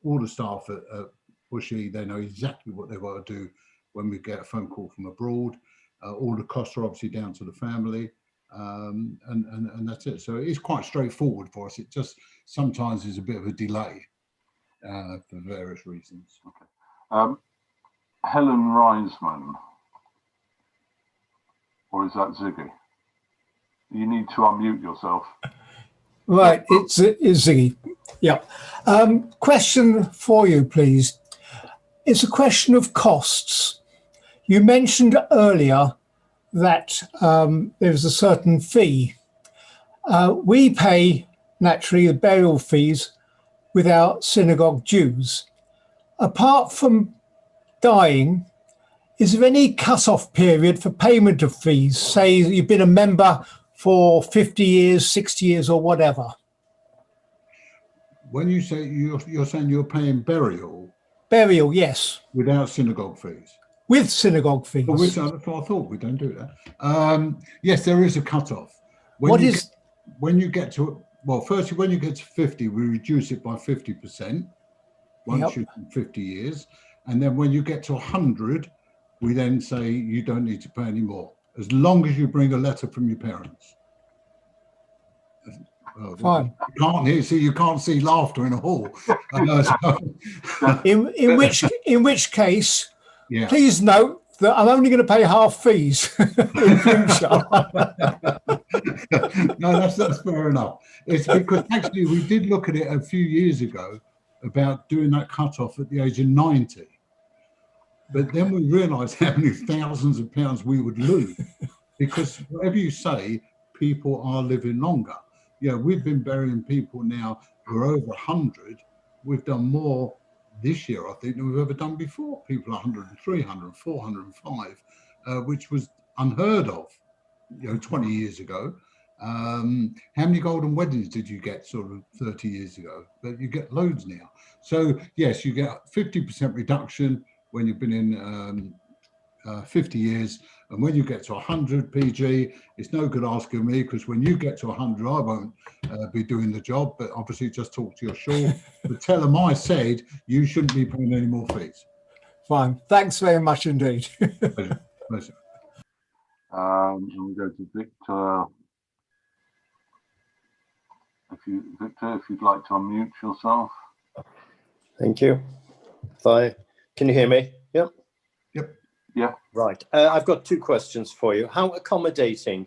all the staff at Bushy, they know exactly what they've got to do when we get a phone call from abroad. All the costs are obviously down to the family, and that's it. So it's quite straightforward for us. It just sometimes is a bit of a delay for various reasons.
Okay. Helen Reisman, or is that Ziggy? You need to unmute yourself.
Right, it's Ziggy. Yeah. Question for you, please. It's a question of costs. You mentioned earlier that there's a certain fee. We pay, naturally, the burial fees with our synagogue dues. Apart from dying, is there any cut-off period for payment of fees? Say you've been a member for 50 years, 60 years, or whatever.
When you say you're saying you're paying burial?
Burial, yes.
Without synagogue fees?
With synagogue fees.
Well, I thought we don't do that. Yes, there is a cut-off. When you get to, well, firstly, when you get to 50, we reduce it by 50% once you've done 50 years. And then when you get to 100, we then say you don't need to pay any more, as long as you bring a letter from your parents. Oh,
fine.
You can't see laughter in a hall.
In which case,
yeah.
Please note that I'm only going to pay half fees in future.
No, that's fair enough. It's because actually we did look at it a few years ago about doing that cutoff at the age of 90. But then we realised how many thousands of pounds we would lose, because whatever you say, people are living longer. Yeah, we've been burying people now who are over 100. We've done more this year, I think, than we've ever done before. People are 103, 104, 105. which was unheard of, 20 years ago. How many golden weddings did you get sort of 30 years ago? But you get loads now. So yes, you get 50% reduction when you've been in 50 years. And when you get to 100 PG, it's no good asking me, because when you get to 100, I won't be doing the job, but obviously just talk to your shore. But tell them I said you shouldn't be paying any more fees.
Fine. Thanks very much indeed.
Pleasure. Pleasure.
We'll go to Victor. Victor, if you'd like to unmute yourself.
Thank you. Can you hear me? Yep.
Yep.
Yeah.
Right. I've got two questions for you. How accommodating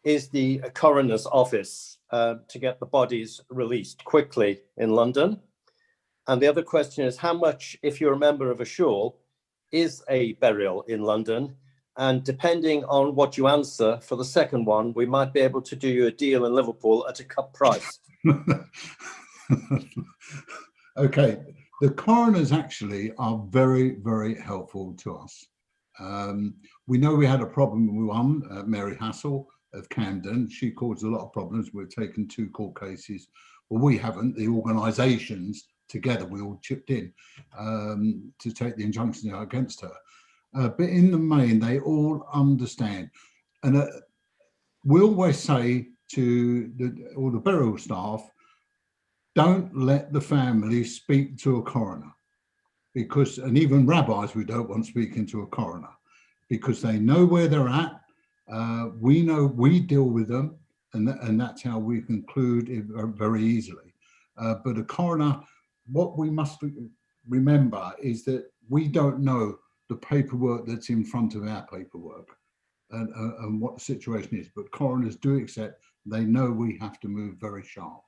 is the coroner's office to get the bodies released quickly in London? And the other question is, how much, if you're a member of a shul, is a burial in London? And depending on what you answer for the second one, we might be able to do you a deal in Liverpool at a cut price.
Okay, the coroners actually are very, very helpful to us. We know we had a problem with one, Mary Hassel of Camden. She caused a lot of problems. We've taken 2 court cases. Well, we haven't. The organisations together, we all chipped in to take the injunction out against her. But in the main, they all understand. And we always say to all the burial staff, don't let the family speak to a coroner, because, and even rabbis, we don't want speaking to a coroner, because they know where they're at. We know, we deal with them, and that's how we conclude it very easily. But a coroner, what we must remember is that we don't know the paperwork that's in front of our paperwork and what the situation is, but coroners do accept, they know we have to move very sharp.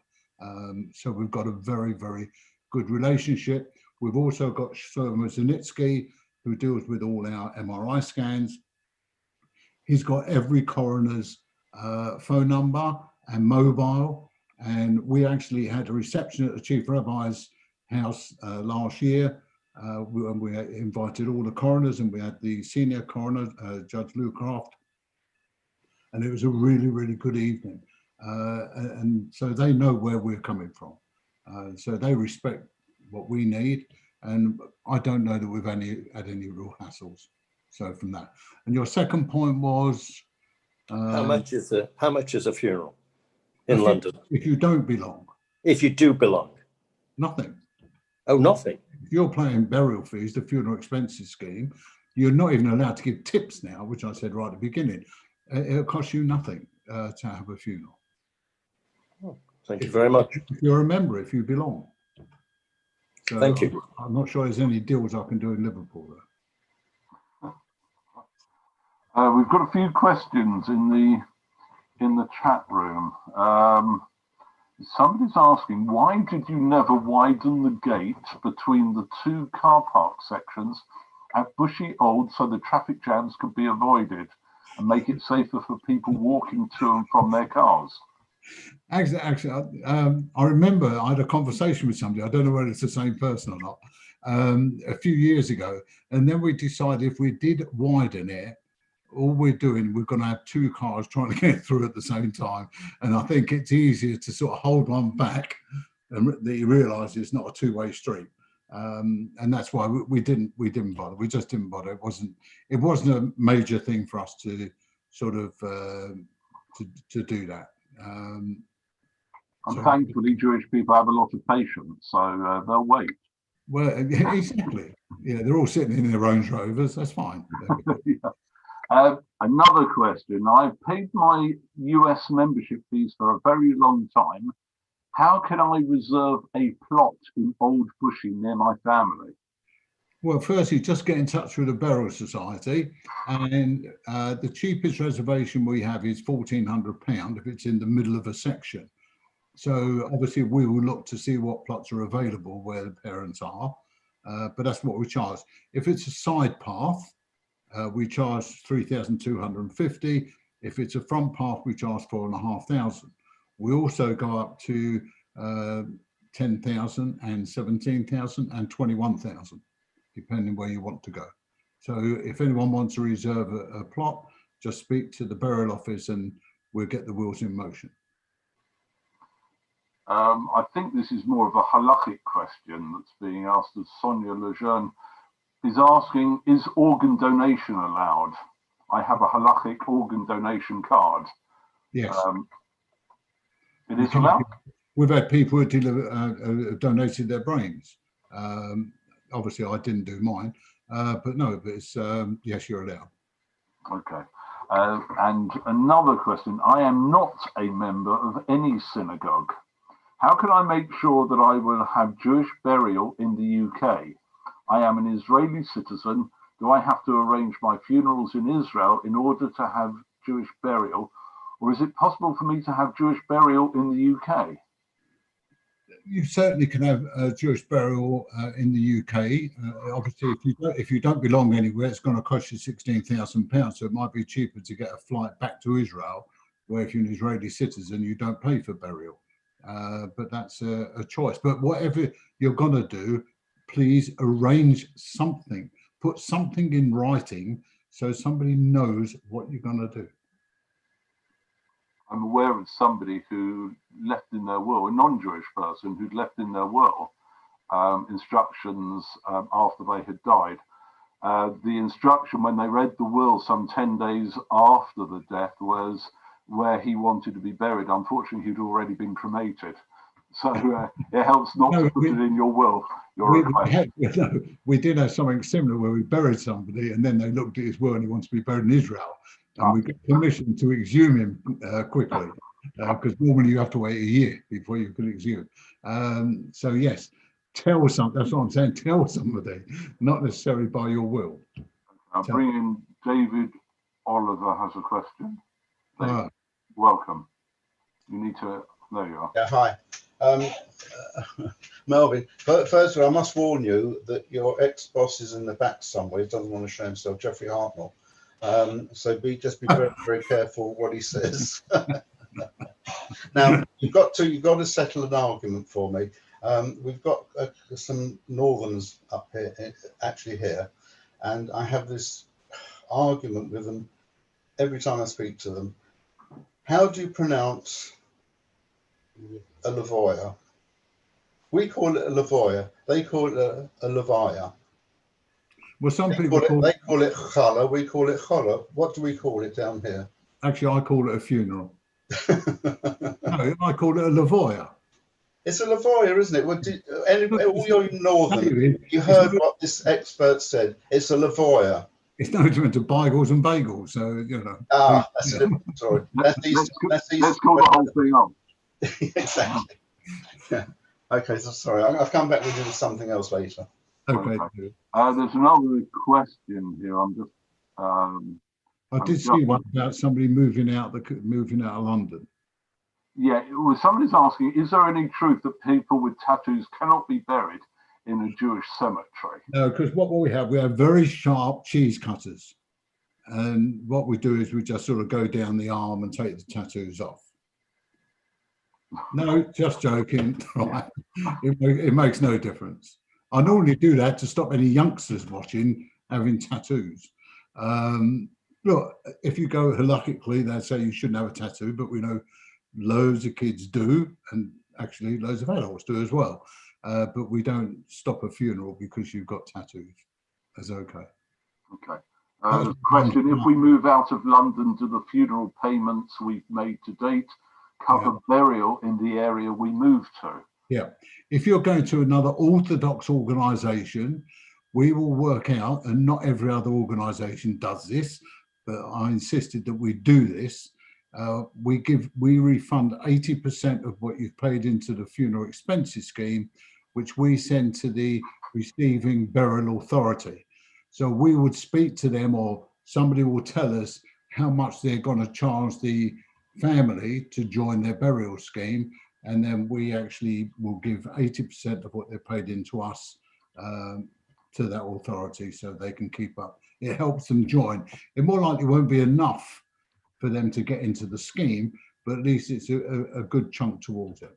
So we've got a very, very good relationship. We've also got Shlomo Zanitsky, who deals with all our MRI scans. He's got every coroner's phone number and mobile. And we actually had a reception at the Chief Rabbi's house last year. We invited all the coroners, and we had the senior coroner, Judge Lou Craft. And it was a really, really good evening. And so they know where we're coming from. So they respect what we need. And I don't know that we've had any real hassles. So from that. And your second point was?
How much is a funeral in London?
If you don't belong.
If you do belong?
Nothing.
Oh, nothing.
If you're paying burial fees, the funeral expenses scheme, you're not even allowed to give tips now, which I said right at the beginning. It'll cost you nothing to have a funeral.
Oh, thank you very much.
If you're a member, if you belong. So
thank you.
I'm not sure there's any deals I can do in Liverpool though.
We've got a few questions in the chat room. Somebody's asking, why did you never widen the gate between the 2 car park sections at Bushy Old so the traffic jams could be avoided and make it safer for people walking to and from their cars?
Actually, I remember I had a conversation with somebody, I don't know whether it's the same person or not, a few years ago. And then we decided if we did widen it, all we're doing, we're going to have 2 cars trying to get through at the same time. And I think it's easier to sort of hold one back and that you realise it's not a 2-way street. And that's why we didn't bother. We just didn't bother. It wasn't a major thing for us to sort of to do that.
And thankfully, Jewish people have a lot of patience, so they'll wait.
Well, exactly. Yeah, they're all sitting in their Range Rovers. That's fine.
Yeah. Another question. I've paid my US membership fees for a very long time. How can I reserve a plot in Old Bushy near my family?
Well, firstly, just get in touch with the Burial Society, and the cheapest reservation we have is £1,400 if it's in the middle of a section. So obviously we will look to see what plots are available where the parents are, but that's what we charge. If it's a side path, we charge 3,250. If it's a front path, we charge 4,500. We also go up to 10,000 and 17,000 and 21,000, depending where you want to go. So if anyone wants to reserve a plot, just speak to the burial office and we'll get the wheels in motion.
I think this is more of a halakhic question that's being asked, as Sonia Lejeune is asking, is organ donation allowed? I have a halakhic organ donation card.
Yes.
It is allowed?
We've had people who donated their brains. Obviously, I didn't do mine, but no, but it's, yes, you're allowed.
Okay. And another question, I am not a member of any synagogue. How can I make sure that I will have Jewish burial in the UK? I am an Israeli citizen. Do I have to arrange my funerals in Israel in order to have Jewish burial? Or is it possible for me to have Jewish burial in the UK?
You certainly can have Jewish burial in the UK. Obviously, if you don't belong anywhere, it's going to cost you £16,000. So it might be cheaper to get a flight back to Israel, where if you're an Israeli citizen, you don't pay for burial. But that's a choice. But whatever you're going to do, please arrange something. Put something in writing so somebody knows what you're going to do.
I'm aware of somebody who left in their will, a non-Jewish person who'd left in their will instructions after they had died. The instruction when they read the will some 10 days after the death was where he wanted to be buried. Unfortunately, he'd already been cremated. So it helps not to put it in your will. We did have something similar where we buried somebody and then they looked at his will and he wants to be buried in Israel. And we got permission to exhume him quickly, because normally you have to wait a year before you can exhume. So yes, tell something. That's what I'm saying. Tell somebody, not necessarily by your will. I'll bring in David Oliver has a question. David, welcome. You need to. There you are.
Yeah, hi. Melvyn, first of all, I must warn you that your ex-boss is in the back somewhere. He doesn't want to show himself, Jeffrey Hartog. So just be very, very careful what he says. Now you've got to settle an argument for me. We've got some Northerns up here, actually here, and I have this argument with them every time I speak to them. How do you pronounce a lavoya? We call it a lavoya. They call it a lavaya.
Well, some
they
people
call it challah. We call it challah. What do we call it down here?
Actually, I call it a funeral. No, I call it a lavoya.
It's a lavoya, isn't it? Well, all your Northern, you heard what this expert said. It's a lavoya.
It's no different to bagels and bagels, so you know.
Ah, that's a different story.
Let's call the whole thing on.
Exactly. Yeah. Okay, so sorry, I'll come back with you with something else later.
Okay.
There's another question here. I'm just.
I did see one about somebody moving out of London.
Yeah, somebody's asking: is there any truth that people with tattoos cannot be buried in a Jewish cemetery?
No, because what we have very sharp cheese cutters, and what we do is we just sort of go down the arm and take the tattoos off. No, just joking. Right. It makes no difference. I normally do that to stop any youngsters watching having tattoos. Look, if you go halakhically, they say you shouldn't have a tattoo, but we know loads of kids do, and actually loads of adults do as well. But we don't stop a funeral because you've got tattoos. That's okay.
Okay. Question: if we move out of London, do the funeral payments we've made to date cover burial in the area we move to?
Yeah. If you're going to another Orthodox organisation, we will work out, and not every other organisation does this, but I insisted that we do this. We refund 80% of what you've paid into the funeral expenses scheme, which we send to the receiving burial authority. So we would speak to them, or somebody will tell us how much they're going to charge the family to join their burial scheme, and then we actually will give 80% of what they paid into us to that authority, so they can keep up. It helps them join. It more likely won't be enough for them to get into the scheme, but at least it's a good chunk towards it.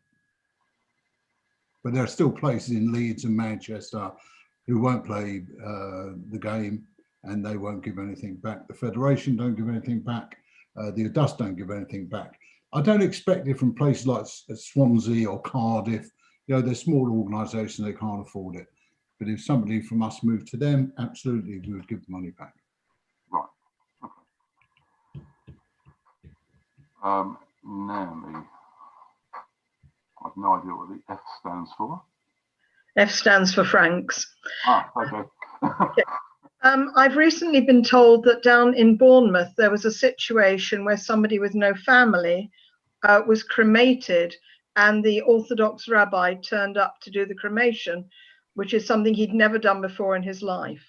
But there are still places in Leeds and Manchester who won't play the game, and they won't give anything back. The Federation don't give anything back. The Adust don't give anything back. I don't expect it from places like Swansea or Cardiff. You know, they're small organisations, they can't afford it. But if somebody from us moved to them, absolutely, we would give the money back.
Right. Naomi, I've no idea what the F stands for.
F stands for Franks.
Ah, okay.
I've recently been told that down in Bournemouth, there was a situation where somebody with no family was cremated, and the Orthodox rabbi turned up to do the cremation, which is something he'd never done before in his life.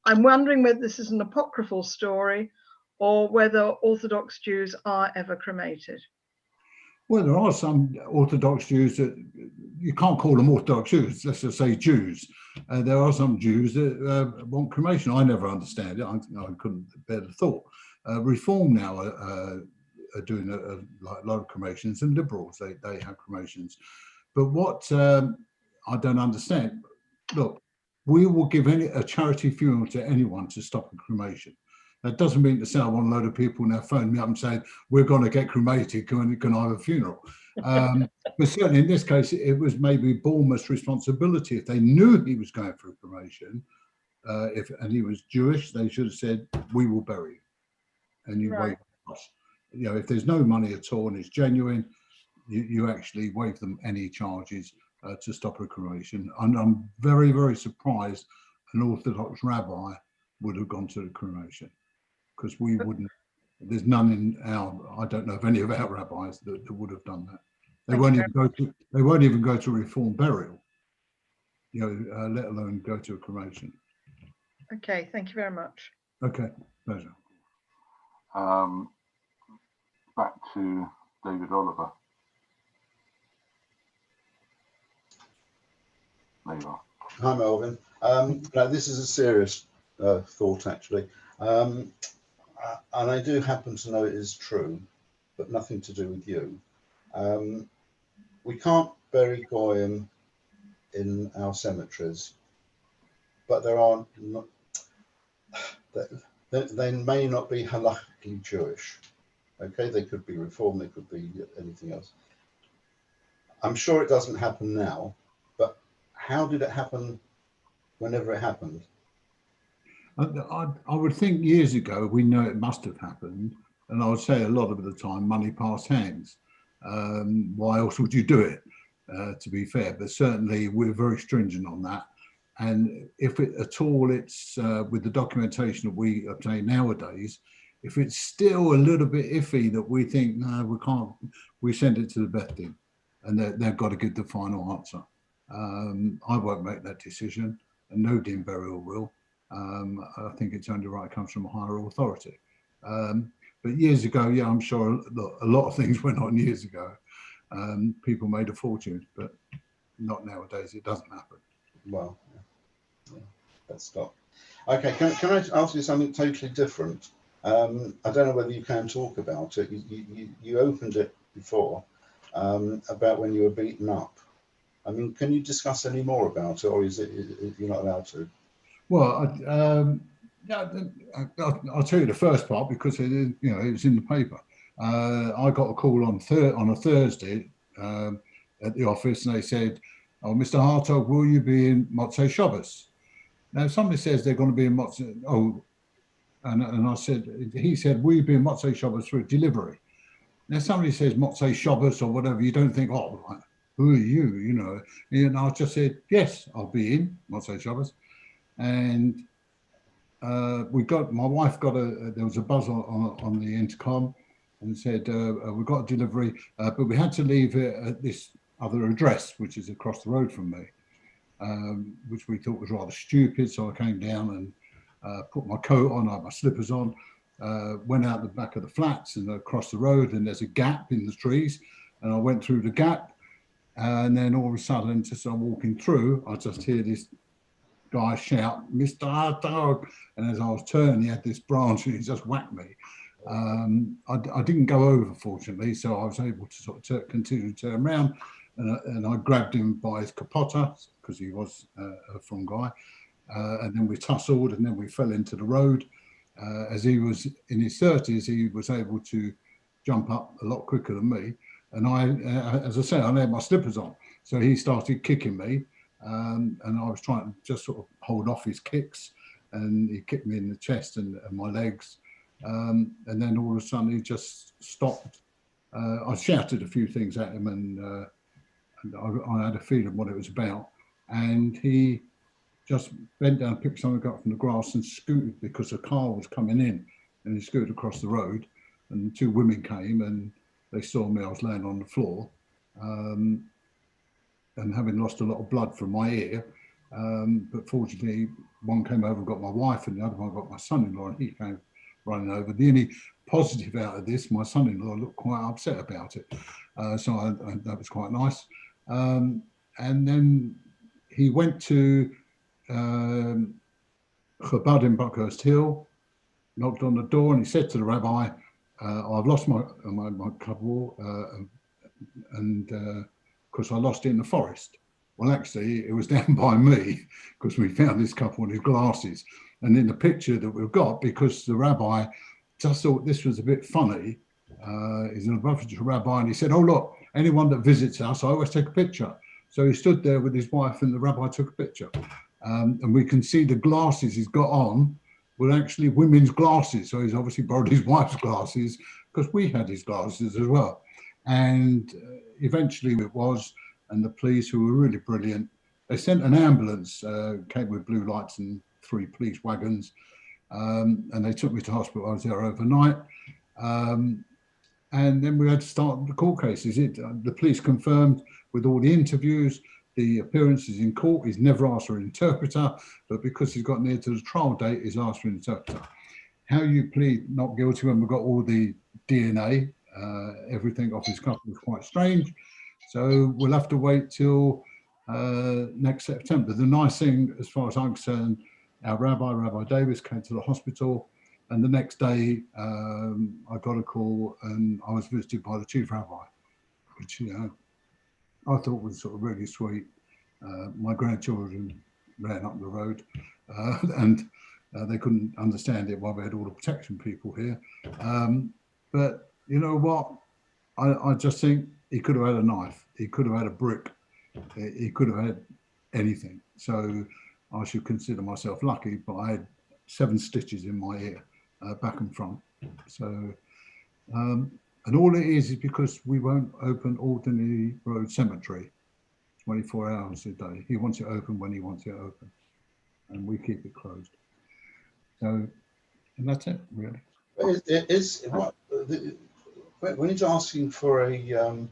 I'm wondering whether this is an apocryphal story or whether Orthodox Jews are ever cremated.
Well, there are some Orthodox Jews that you can't call them Orthodox Jews, let's just say Jews. There are some Jews that want cremation. I never understand it. I couldn't bear the thought. Reform now are doing like a lot of cremations, and liberals, they have cremations. But what I don't understand, look, we will give a charity funeral to anyone to stop a cremation. That doesn't mean to say I want a load of people now phone me up and saying, we're going to get cremated, can I have a funeral? But certainly in this case, it was maybe Bournemouth's responsibility. If they knew he was going for a cremation, and he was Jewish, they should have said, we will bury you. And you waive the cost. You know, if there's no money at all and it's genuine, you actually waive them any charges to stop a cremation. And I'm very, very surprised an Orthodox rabbi would have gone to the cremation, because we wouldn't. There's none in I don't know of any of our rabbis that would have done that. They won't even go to Reform burial, you know, let alone go to a cremation.
Okay, thank you very much.
Okay, pleasure.
Back to David Oliver. There you are.
Hi, Melvyn. Now, this is a serious thought, actually. And I do happen to know it is true, but nothing to do with you. We can't bury Goyim in our cemeteries, but there are not, they may not be halakhically Jewish. Okay, they could be Reform, they could be anything else. I'm sure it doesn't happen now, but how did it happen whenever it happened?
I would think years ago, we know it must have happened. And I would say a lot of the time, money passed hands. Why else would you do it, to be fair? But certainly we're very stringent on that. And if it at all, it's with the documentation that we obtain nowadays, if it's still a little bit iffy that we think, no, we can't, we send it to the Beth Din, and they've got to give the final answer. I won't make that decision, and no din burial will. I think it's only right it comes from a higher authority. But years ago, yeah, I'm sure a lot of things went on years ago. People made a fortune, but not nowadays. It doesn't happen.
Well, yeah, let's stop. Okay, can I ask you something totally different? I don't know whether you can talk about it. You opened it before about when you were beaten up. I mean, can you discuss any more about it, or is it you're not allowed to?
Well, I'll tell you the first part because it was in the paper. I got a call on a Thursday at the office, and they said, "Oh, Mr. Hartog, will you be in Motzei Shabbos?" Now, if somebody says they're going to be in Motzei, and I said, he said, "Will you be in Motzei Shabbos for a delivery?" Now, somebody says Motzei Shabbos or whatever, you don't think, "Oh, who are you?" You know. And I just said, "Yes, I'll be in Motzei Shabbos." And my wife got there was a buzz on the intercom and said, we got a delivery, but we had to leave it at this other address, which is across the road from me, which we thought was rather stupid. So I came down and put my coat on, I had my slippers on, went out the back of the flats and across the road, and there's a gap in the trees. And I went through the gap, and then all of a sudden, just I'm walking through, I just hear this guy shout, "Mr. Hartog," and as I was turning, he had this branch and he just whacked me. I didn't go over, fortunately, so I was able to sort of continue to turn around, and I grabbed him by his capota because he was a from guy, and then we tussled, and then we fell into the road. As he was in his 30s, he was able to jump up a lot quicker than me. And I, as I said, I had my slippers on. So he started kicking me, and I was trying to just sort of hold off his kicks, and he kicked me in the chest and my legs. And then all of a sudden he just stopped. I shouted a few things at him, and I had a feeling what it was about. And he just bent down, picked something up from the grass and scooted, because a car was coming in, and he scooted across the road, and two women came and they saw me. I was laying on the floor, and having lost a lot of blood from my ear. But fortunately, one came over and got my wife, and the other one got my son-in-law, and he came running over. The only positive out of this, my son-in-law looked quite upset about it. So that was quite nice. And then he went to Chabad in Buckhurst Hill, knocked on the door, and he said to the rabbi, I've lost my couple, and because I lost it in the forest. Well, actually, it was down by me, because we found this couple in his glasses. And in the picture that we've got, because the rabbi just thought this was a bit funny, he's an above rabbi, and he said, oh, look, anyone that visits us, I always take a picture. So he stood there with his wife, and the rabbi took a picture. And we can see the glasses he's got on were actually women's glasses. So he's obviously borrowed his wife's glasses, because we had his glasses as well. And eventually it was, and the police, who were really brilliant, they sent an ambulance, came with blue lights and 3 police wagons, and they took me to hospital. I was there overnight. And then we had to start the court cases. The police confirmed with all the interviews, the appearances in court. He's never asked for an interpreter, but because he's got near to the trial date, he's asked for an interpreter. How you plead not guilty when we've got all the DNA, everything off his couple, is quite strange. So we'll have to wait till next September. The nice thing, as far as I'm concerned, our Rabbi Davis, came to the hospital, and the next day I got a call, and I was visited by the chief rabbi, which, you know, I thought was sort of really sweet. My grandchildren ran up the road, and they couldn't understand it while we had all the protection people here. But you know what? I just think he could have had a knife. He could have had a brick. He could have had anything. So I should consider myself lucky, but I had 7 stitches in my ear, back and front. So, and all it is because we won't open Alderney Road Cemetery 24 hours a day. He wants it open when he wants it open, and we keep it closed. So, and that's it, really.
When he's asking for an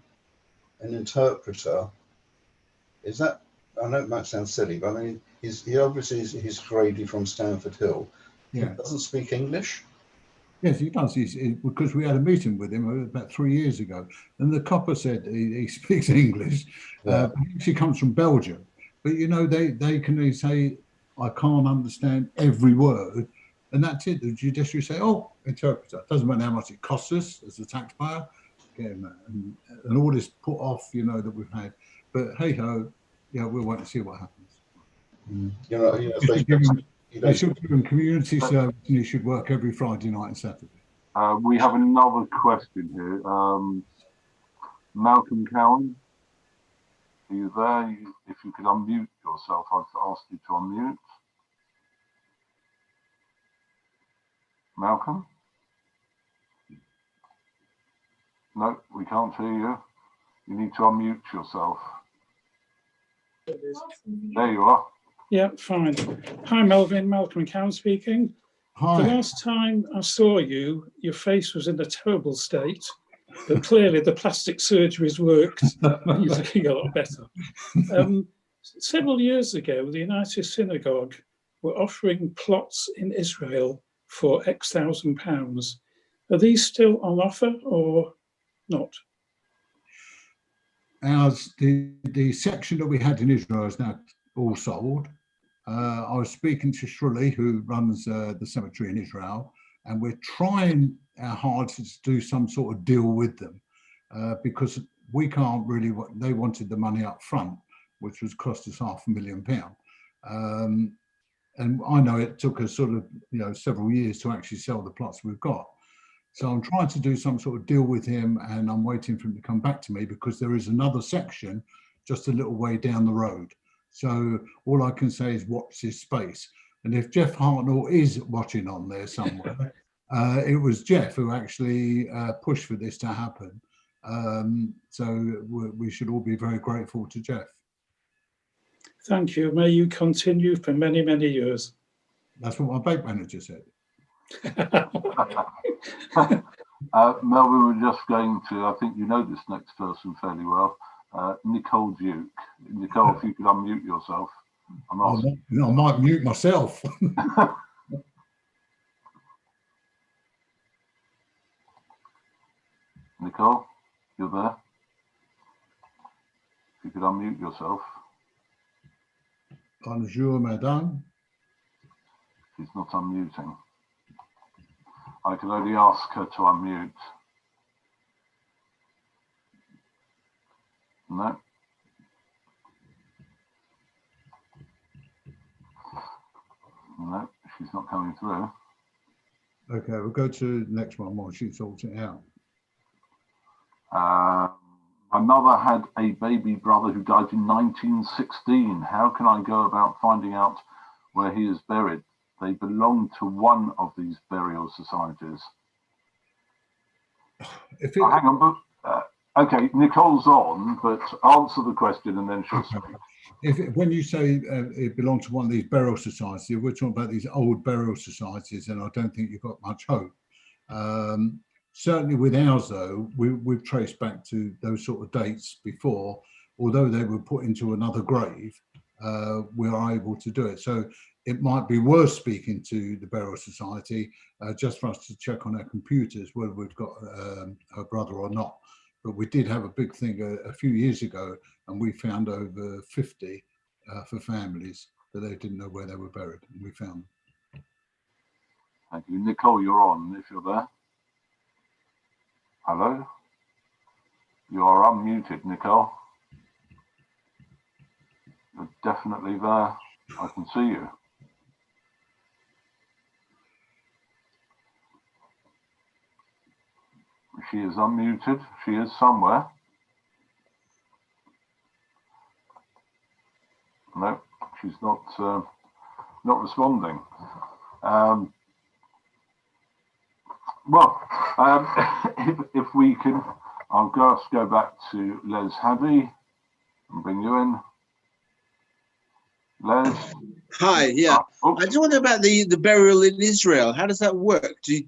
interpreter, is that, I know it might sound silly, but I mean, he obviously he's Grady from Stamford Hill.
Yeah.
He doesn't speak English?
Yes, he does. Because we had a meeting with him about 3 years ago, and the copper said he speaks English.
Yeah.
He actually comes from Belgium, but you know they can say, I can't understand every word, and that's it. The judiciary say, oh, interpreter. Doesn't matter how much it costs us as a taxpayer, and all this put off, you know, that we've had. But hey ho, yeah, we'll wait and see what happens.
You know,
They should give him community service, and he should work every Friday night and Saturday.
We have another question here. Malcolm Cowan, are you there? If you could unmute yourself, I've asked you to unmute. Malcolm? No, we can't hear you. You need to unmute yourself. There you are.
Yeah, fine. Hi, Melvyn. Malcolm Cowan speaking.
Hi.
The last time I saw you, your face was in a terrible state, but clearly the plastic surgery's worked. You're looking a lot better. Several years ago, the United Synagogue were offering plots in Israel for X thousand pounds. Are these still on offer or not?
As the section that we had in Israel is now all sold. I was speaking to Shirley, who runs the cemetery in Israel, and we're trying our hardest to do some sort of deal with them, because we can't really, they wanted the money up front, which was cost us £500,000. and I know it took us sort of, several years to actually sell the plots we've got. So I'm trying to do some sort of deal with him, and I'm waiting for him to come back to me, because there is another section just a little way down the road. So all I can say is watch this space. And if Jeff Hartnell is watching on there somewhere, it was Jeff who actually pushed for this to happen. So we should all be very grateful to Jeff.
Thank you. May you continue for many, many years.
That's what my bank manager said.
Melvyn, we're just going to, I think you know this next person fairly well, Nicole Duke. Nicole, if you could unmute yourself. I'm asking.
I might mute myself.
Nicole, you're there? If you could unmute yourself.
Bonjour, madame.
She's not unmuting. I can only ask her to unmute. No. No, she's not coming through.
Okay, we'll go to the next one while she sorts it out.
My mother had a baby brother who died in 1916. How can I go about finding out where he is buried? They belong to one of these burial societies.
If it,
hang on, but okay, Nicole's on, but answer the question and then she'll speak.
When you say it belongs to one of these burial societies, we're talking about these old burial societies, and I don't think you've got much hope. Certainly with ours, though, we've traced back to those sort of dates before. Although they were put into another grave, we are able to do it. So it might be worth speaking to the burial society just for us to check on our computers whether we've got her brother or not. But we did have a big thing a few years ago, and we found over 50 for families that they didn't know where they were buried, and we found them.
Thank you. Nicole, you're on if you're there. Hello? You are unmuted, Nicole. You're definitely there. I can see you. She is unmuted. She is somewhere. No, she's not responding. If we can, I'll just go back to Les Haddy and bring you in. Les.
Hi, yeah. I just wonder about the burial in Israel. How does that work? Do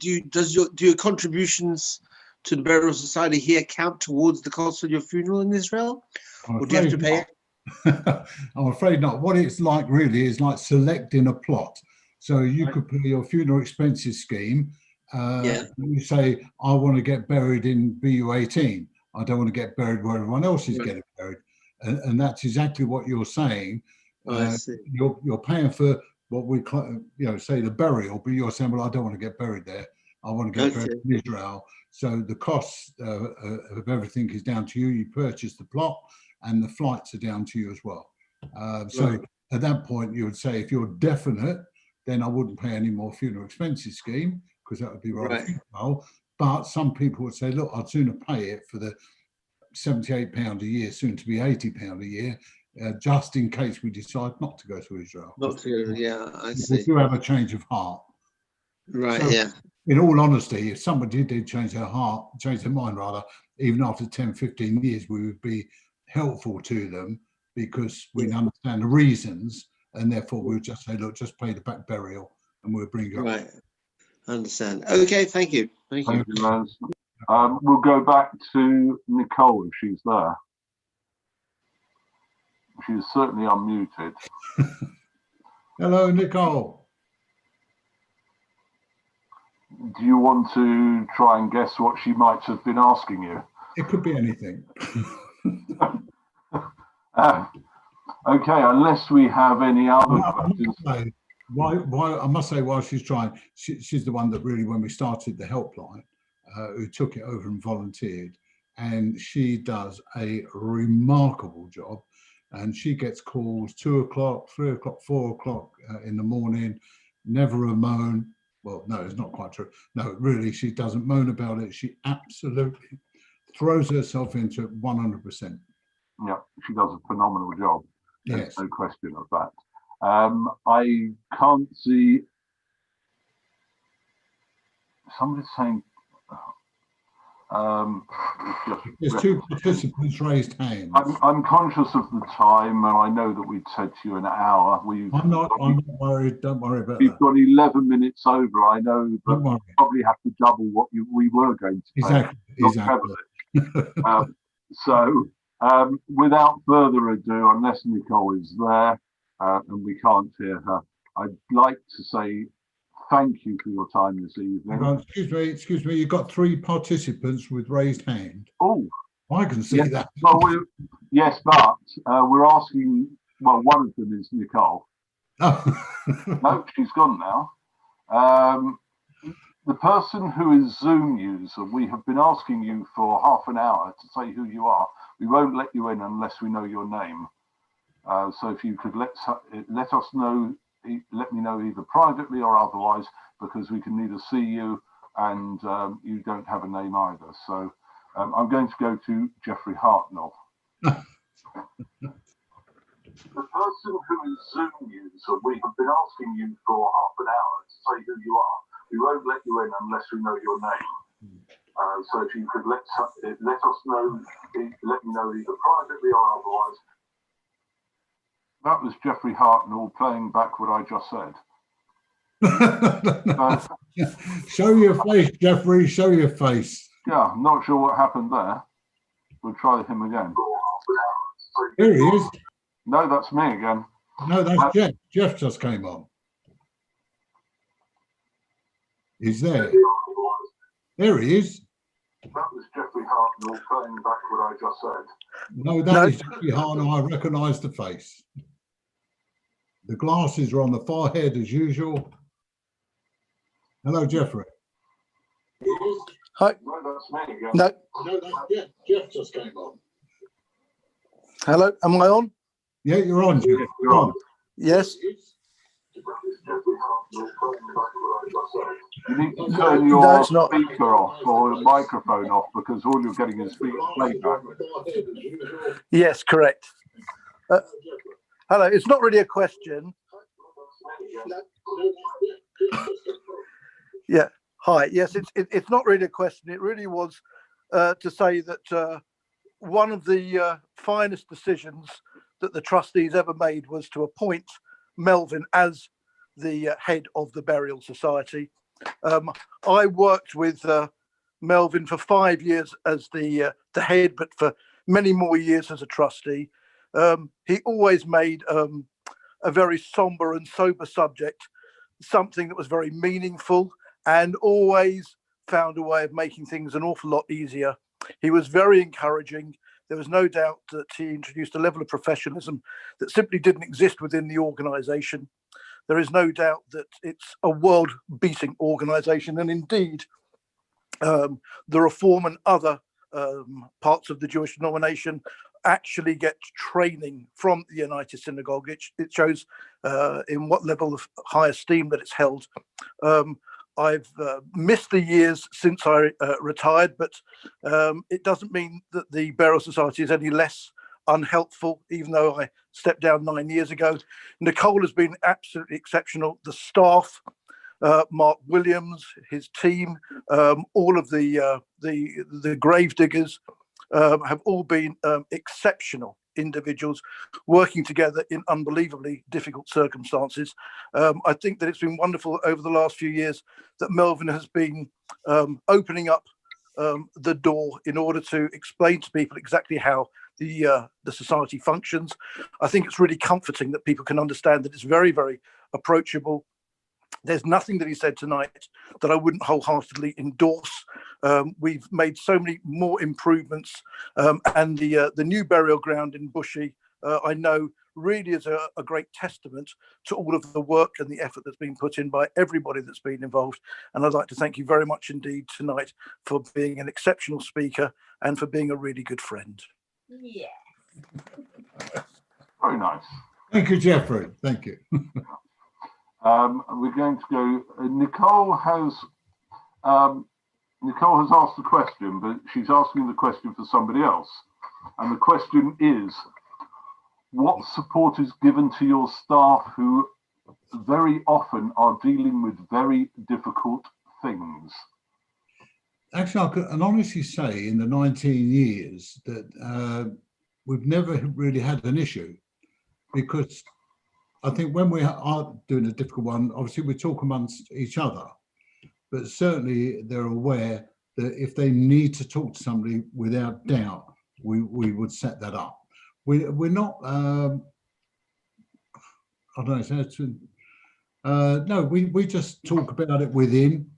your contributions to the burial society here count towards the cost of your funeral in Israel, or do you have to pay it?
I'm afraid not. What it's like really is like selecting a plot. So you could put your funeral expenses scheme. You say, I want to get buried in BU 18. I don't want to get buried where everyone else is getting buried. And that's exactly what you're saying.
I see.
You're paying for what we say the burial, but you're saying, well, I don't want to get buried there. I want to get buried in Israel. So the cost of everything is down to you. You purchase the plot, and the flights are down to you as well. So at that point, you would say, if you're definite, then I wouldn't pay any more funeral expenses scheme, because that would be rather futile. But some people would say, look, I'd sooner pay it for the £78 a year, soon to be £80 a year, just in case we decide not to go to Israel.
Not to, yeah, I see.
We do have a change of heart.
Right,
so,
yeah.
In all honesty, if somebody did change their mind rather, even after 10, 15 years, we would be helpful to them because we understand the reasons, and therefore we would just say, look, just pay the back burial and we'll bring you up.
Right. I understand. Okay, thank you.
Thank you, Les. We'll go back to Nicole if she's there. She's certainly unmuted.
Hello, Nicole.
Do you want to try and guess what she might have been asking you?
It could be anything.
Okay, unless we have any other questions.
I must say, while she's trying, she's the one that really, when we started the helpline, who took it over and volunteered, and she does a remarkable job. and she gets calls 2 o'clock, 3 o'clock, 4 o'clock in the morning, never a moan. Well, no, it's not quite true. No, really, she doesn't moan about it. She absolutely throws herself into it 100%.
Yeah, she does a phenomenal job. There's
Yes.
no question of that. I can't see somebody saying
There's 2 participants raised hands.
I'm conscious of the time, and I know that we'd said to you an hour.
I'm not worried. Don't worry about
we've
that.
got 11 minutes over. I know, but
Don't worry.
we probably have to double what we were going to pay.
Exactly.
So, without further ado, unless Nicole is there and we can't hear her, I'd like to say thank you for your time this evening.
Excuse me. You've got 3 participants with raised hand.
Oh,
I can see
yes.
that.
Well, yes, but we're asking. Well, one of them is Nicole.
Oh.
No, she's gone now. The person who is Zoom user, we have been asking you for half an hour to say who you are. We won't let you in unless we know your name. So if you could let us know, let me know either privately or otherwise, because we can neither see you and you don't have a name either. So I'm going to go to Jeffrey Hartnell. The person who is Zoom user, we have been asking you for half an hour to say who you are. We won't let you in unless we know your name. So if you could let us know, let me know either privately or otherwise. That was Jeffrey Hartnell playing back what I just said.
Show your face, Jeffrey. Show your face.
Yeah, I'm not sure what happened there. We'll try him again.
Here he is.
No, that's me again.
No, that's Jeff. Jeff just came on. He's there. There he is.
That was Jeffrey Hartnell playing back what I just said.
No, that is Jeffrey Hartnell. I recognise the face. The glasses are on the forehead as usual. Hello, Jeffrey.
Hi.
No, that's me again.
No.
No, that's Jeff. Jeff just came on.
Hello. Am I on?
Yeah, you're on, Jeff.
You're on.
Yes.
You need to turn your speaker off or the microphone off, because all you're getting is playback.
Yes, correct. Hello. It's not really a question. Yeah. Hi. Yes, it's not really a question. It really was to say that one of the finest decisions that the trustees ever made was to appoint Melvyn as the head of the Burial Society. I worked with Melvyn for 5 years as the head, but for many more years as a trustee. He always made a very somber and sober subject something that was very meaningful, and always found a way of making things an awful lot easier. He was very encouraging. There was no doubt that he introduced a level of professionalism that simply didn't exist within the organisation. There is no doubt that it's a world-beating organisation, and indeed, the Reform and other parts of the Jewish denomination actually get training from the United Synagogue. It shows in what level of high esteem that it's held. I've missed the years since I retired, but it doesn't mean that the Burial Society is any less unhelpful, even though I stepped down 9 years ago. Nicole has been absolutely exceptional. The staff, Mark Williams, his team, all of the grave diggers have all been exceptional individuals working together in unbelievably difficult circumstances. I think that it's been wonderful over the last few years that Melvyn has been opening up the door in order to explain to people exactly how the society functions. I think it's really comforting that people can understand that it's very, very approachable. There's nothing that he said tonight that I wouldn't wholeheartedly endorse. We've made so many more improvements, and the new burial ground in Bushy, I know, really is a great testament to all of the work and the effort that's been put in by everybody that's been involved. And I'd like to thank you very much indeed tonight for being an exceptional speaker and for being a really good friend.
Yeah.
Very nice.
Thank you, Jeffrey. Thank you.
We're going to go. Nicole has asked a question, but she's asking the question for somebody else. And the question is, what support is given to your staff who very often are dealing with very difficult things?
Actually, I can honestly say in the 19 years that we've never really had an issue, because I think when we are doing a difficult one, obviously we talk amongst each other, but certainly they're aware that if they need to talk to somebody, without doubt, we would set that up. We're not, I don't know, no, we just talk about it within.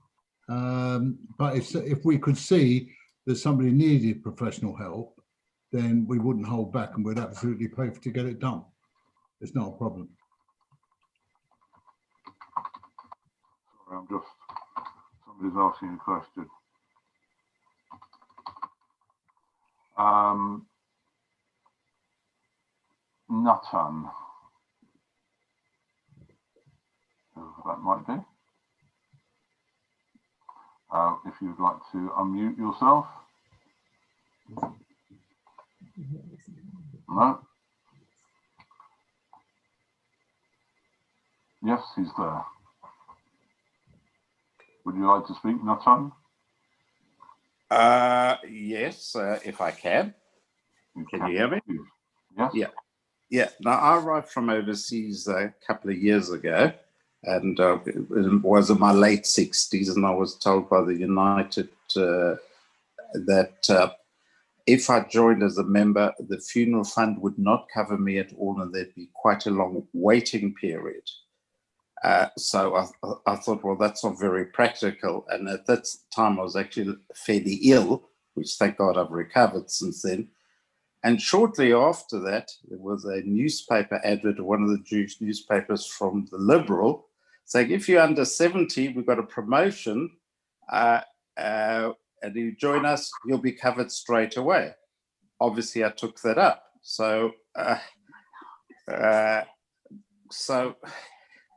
But if we could see that somebody needed professional help, then we wouldn't hold back and we'd absolutely pay to get it done. It's not a problem.
Sorry, somebody's asking a question. Natan. That might be. If you'd like to unmute yourself. No? Yes, he's there. Would you like to speak, Natan?
Yes, if I can. Can you hear me?
Yes.
Yeah. Yeah. Now, I arrived from overseas a couple of years ago, and it was in my late 60s, and I was told by the United that if I joined as a member, the funeral fund would not cover me at all, and there'd be quite a long waiting period. So I thought, well, that's not very practical. And at that time, I was actually fairly ill, which thank God I've recovered since then. And shortly after that, there was a newspaper advert, one of the Jewish newspapers from the Liberal, saying, if you're under 70, we've got a promotion, and you join us, you'll be covered straight away. Obviously, I took that up. So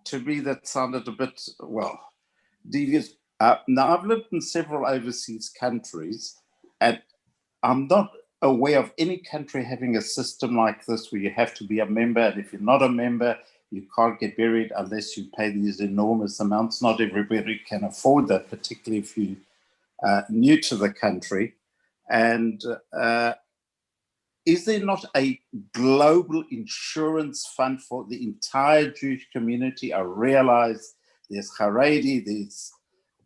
to me, that sounded a bit, well, devious. Now, I've lived in several overseas countries, and I'm not aware of any country having a system like this where you have to be a member, and if you're not a member, you can't get buried unless you pay these enormous amounts. Not everybody can afford that, particularly if you're new to the country. And is there not a global insurance fund for the entire Jewish community? I realize there's Haredi, there's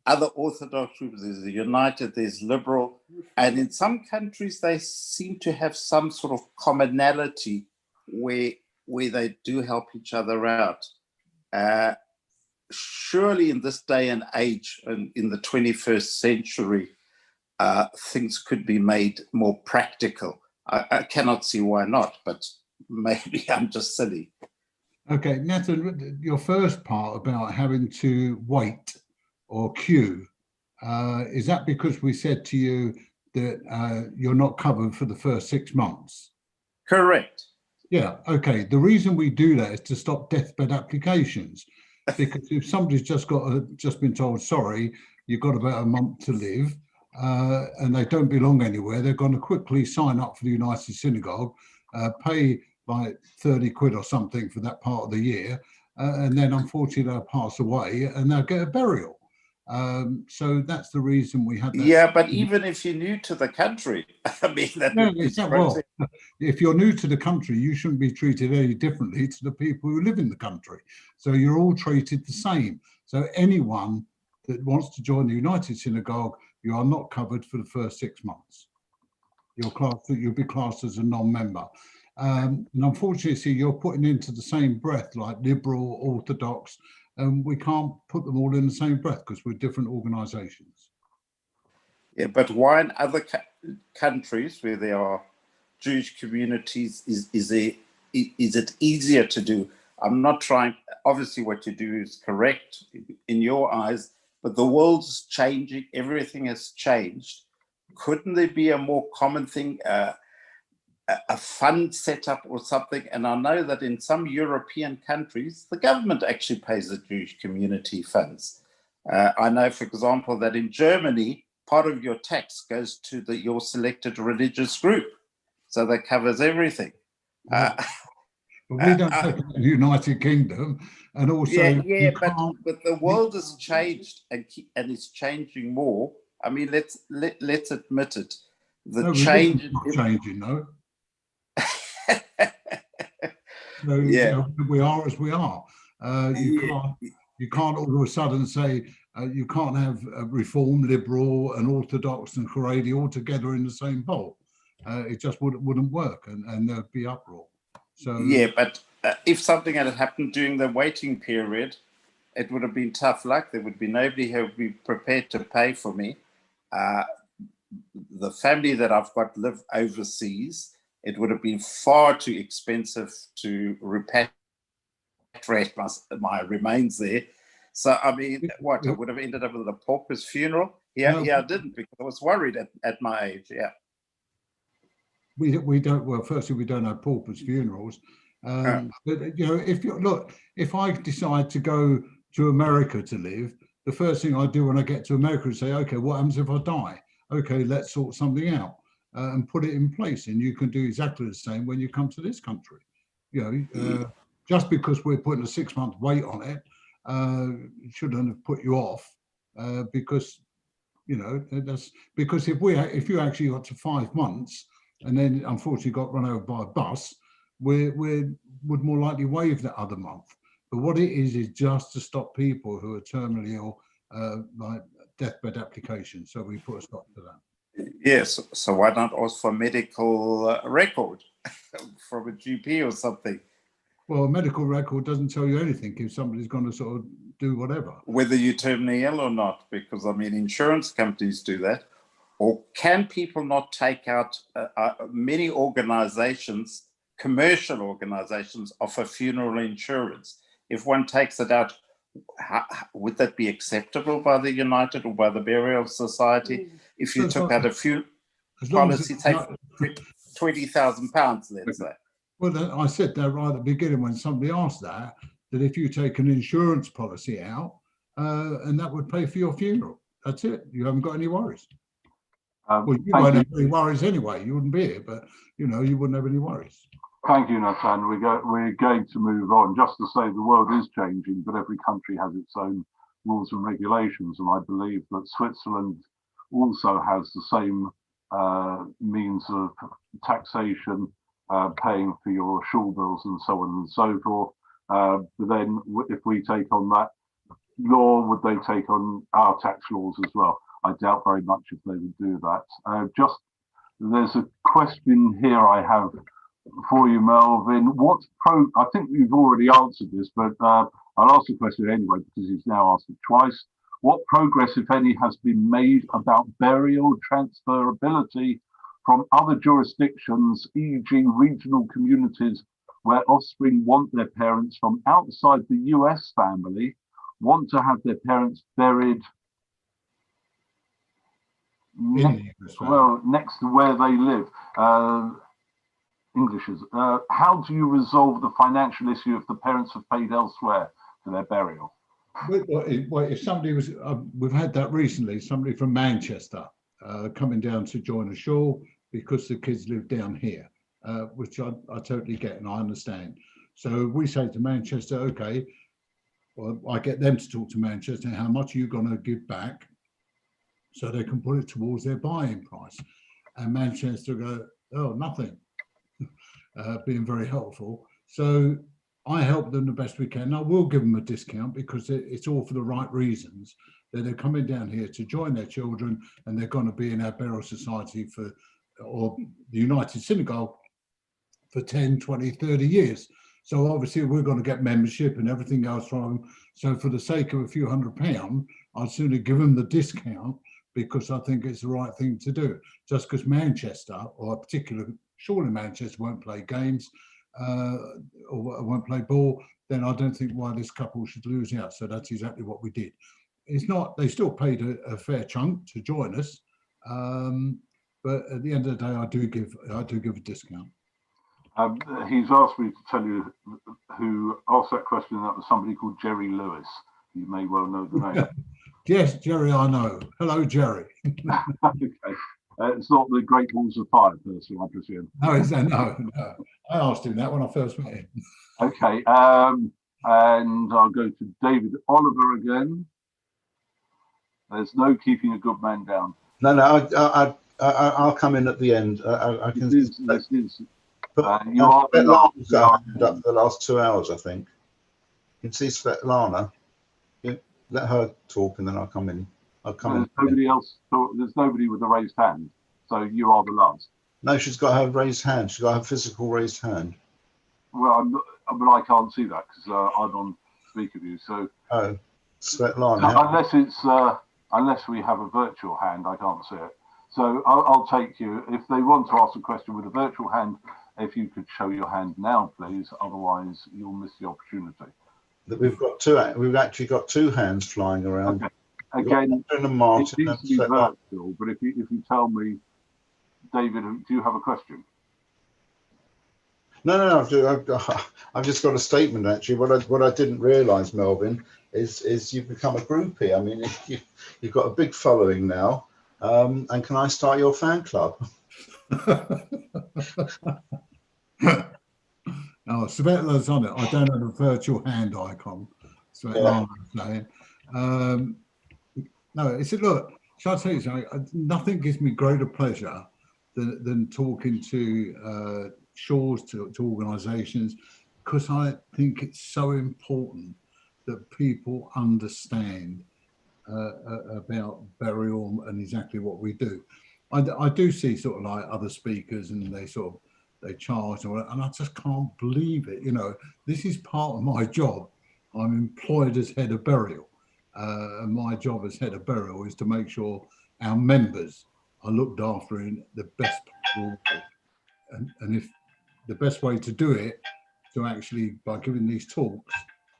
other Orthodox groups, there's the United, there's Liberal, and in some countries they seem to have some sort of commonality where they do help each other out. Surely in this day and age, and in the 21st century, things could be made more practical. I cannot see why not, but maybe I'm just silly.
Okay, Nathan, your first part about having to wait or queue, is that because we said to you that you're not covered for the first 6 months?
Correct.
Yeah, okay. The reason we do that is to stop deathbed applications, because if somebody's just been told, sorry, you've got about a month to live, and they don't belong anywhere, they're going to quickly sign up for the United Synagogue, pay like 30 quid or something for that part of the year, and then unfortunately they'll pass away and they'll get a burial. So that's the reason we have that.
Yeah, but even if you're new to the country, I mean,
well, if you're new to the country, you shouldn't be treated any differently to the people who live in the country. So you're all treated the same. So anyone that wants to join the United Synagogue, you are not covered for the first 6 months. You'll be classed as a non-member. And unfortunately, you're putting into the same breath like Liberal, Orthodox, and we can't put them all in the same breath because we're different organisations.
Yeah, but why in other countries where there are Jewish communities is it easier to do? I'm not trying, obviously what you do is correct in your eyes, but the world's changing, everything has changed. Couldn't there be a more common thing? a fund set up or something. And I know that in some European countries, the government actually pays the Jewish community funds. I know, for example, that in Germany, part of your tax goes to your selected religious group. So that covers everything.
But we don't take it in the United Kingdom. And also,
but the world has changed and it's changing more. I mean, let's admit it. The change is
not changing, no. So
yeah,
we are as we are. You can't all of a sudden say you can't have Reform, Liberal, and Orthodox and Haredi all together in the same bowl. It just wouldn't work, and there'd be uproar. So
yeah, but if something had happened during the waiting period, it would have been tough luck. There would be nobody who would be prepared to pay for me. The family that I've got live overseas. It would have been far too expensive to repatriate my remains there. So, I mean, what, I would have ended up with a pauper's funeral? Yeah, I didn't, because I was worried at my age, yeah.
We don't, well, firstly, we don't have paupers' funerals. But, you know, if I decide to go to America to live, the first thing I do when I get to America is say, okay, what happens if I die? Okay, let's sort something out. And put it in place, and you can do exactly the same when you come to this country. You know, just because we're putting a 6-month wait on it, shouldn't have put you off, because you know that's because if you actually got to 5 months and then unfortunately got run over by a bus, we would more likely waive that other month. But what it is just to stop people who are terminally ill, like deathbed applications. So we put a stop to that.
Yes, so why not ask for a medical record from a GP or something?
Well, a medical record doesn't tell you anything if somebody's going to sort of do whatever.
Whether you're terminally ill or not, because, I mean, insurance companies do that. Or can people not take out, many organizations, commercial organizations, offer funeral insurance? If one takes it out, would that be acceptable by the United or by the Burial Society? If you took out a few policy, take £20,000, let's say.
Well, I said that right at the beginning when somebody asked that if you take an insurance policy out, and that would pay for your funeral. That's it. You haven't got any worries. Well, you won't have any worries anyway. You wouldn't be here, but you know, you wouldn't have any worries.
Thank you, Nathan. We're going to move on. Just to say, the world is changing, but every country has its own rules and regulations, and I believe that Switzerland also has the same means of taxation, paying for your shul bills and so on and so forth. But then, if we take on that law, would they take on our tax laws as well? I doubt very much if they would do that. There's a question here I have for you, Melvyn. I think you've already answered this, but I'll ask the question anyway because he's now asked it twice. What progress, if any, has been made about burial transferability from other jurisdictions, e.g. regional communities where offspring want their parents from outside the US family, want to have their parents buried next to where they live? Englishes. How do you resolve the financial issue if the parents have paid elsewhere for their burial?
Well, if somebody was, we've had that recently, somebody from Manchester coming down to join a shul because the kids live down here, which I totally get and I understand. So we say to Manchester, okay, well, I get them to talk to Manchester, how much are you going to give back so they can put it towards their buying price? And Manchester go, oh, nothing. Being very helpful. So I help them the best we can. I will give them a discount because it's all for the right reasons. That they're coming down here to join their children and they're going to be in our burial society or the United Synagogue for 10, 20, 30 years. So obviously we're going to get membership and everything else from them. So for the sake of a few £100, I'd sooner give them the discount because I think it's the right thing to do. Just because Manchester, or a particular shul in Manchester, won't play games or won't play ball, then I don't think why this couple should lose out. So that's exactly what we did. It's not, they still paid a fair chunk to join us, but at the end of the day, I do give a discount.
He's asked me to tell you who asked that question. That was somebody called Jerry Lewis. You may well know the name.
Yes, Jerry, I know. Hello, Jerry.
Okay. It's not the Great Balls of Fire person, I presume.
No, no. I asked him that when I first met him.
Okay. And I'll go to David Oliver again. There's no keeping a good man down.
No, I'll come in at the end. I can.
This is.
You are Svetlana's got her hand up for the last 2 hours, I think. You can see Svetlana. Let her talk, and then I'll come in.
There's nobody else. There's nobody with a raised hand. So you are the last.
No, she's got her raised hand. She's got her physical raised hand.
Well, but I can't see that because I'm on speaker view. So.
Oh, Svetlana.
Unless we have a virtual hand, I can't see it. So I'll take you. If they want to ask a question with a virtual hand, if you could show your hand now, please. Otherwise, you'll miss the opportunity.
We've actually got 2 hands flying around.
Okay. Again,
and Martin,
it needs to be virtual. But if you tell me, David, do you have a question?
No. I've just got a statement actually. What I didn't realise, Melvyn, is you've become a groupie. I mean, you've got a big following now. And can I start your fan club?
Oh, Svetlana's on it. I don't have a virtual hand icon. Svetlana's saying. No, it's look. Shall I tell you something? Nothing gives me greater pleasure than talking to shores, to organisations, because I think it's so important that people understand about burial and exactly what we do. I do see sort of like other speakers and they charge, and I just can't believe it. You know, this is part of my job. I'm employed as head of burial, and my job as head of burial is to make sure our members are looked after in the best possible way. And if the best way to do it, to actually by giving these talks,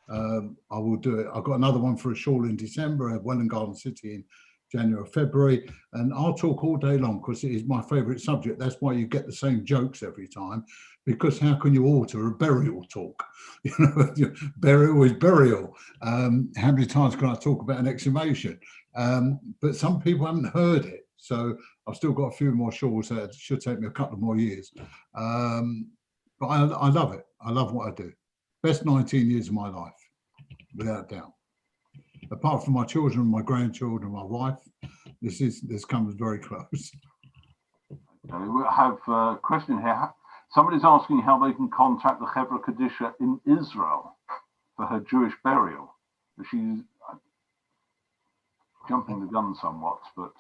I will do it. I've got another one for a shawl in December, a Welland Garden City in January or February, and I'll talk all day long because it is my favourite subject. That's why you get the same jokes every time, because how can you alter a burial talk? You know, burial is burial. How many times can I talk about an exhumation? But some people haven't heard it, so I've still got a few more shawls. It should take me a couple of more years, but I love it. I love what I do. Best 19 years of my life, without doubt. Apart from my children, my grandchildren, my wife, this comes very close.
Okay, we have a question here. Somebody's asking how they can contact the Chevra Kadisha in Israel for her Jewish burial. She's jumping the gun somewhat, but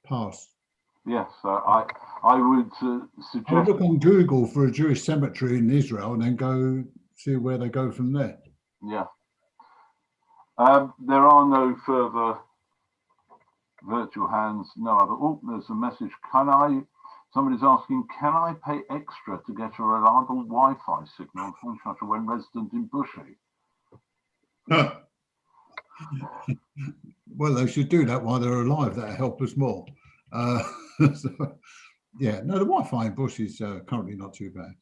pass.
Yes, I would suggest.
I would look on Google for a Jewish cemetery in Israel and then go see where they go from there.
Yeah. There are no further virtual hands, no other. Oh, there's a message. Somebody's asking, can I pay extra to get a reliable Wi-Fi signal when resident in Bushy?
Well, they should do that while they're alive. That'll help us more. So, yeah, no, the Wi-Fi in Bush is currently not too bad.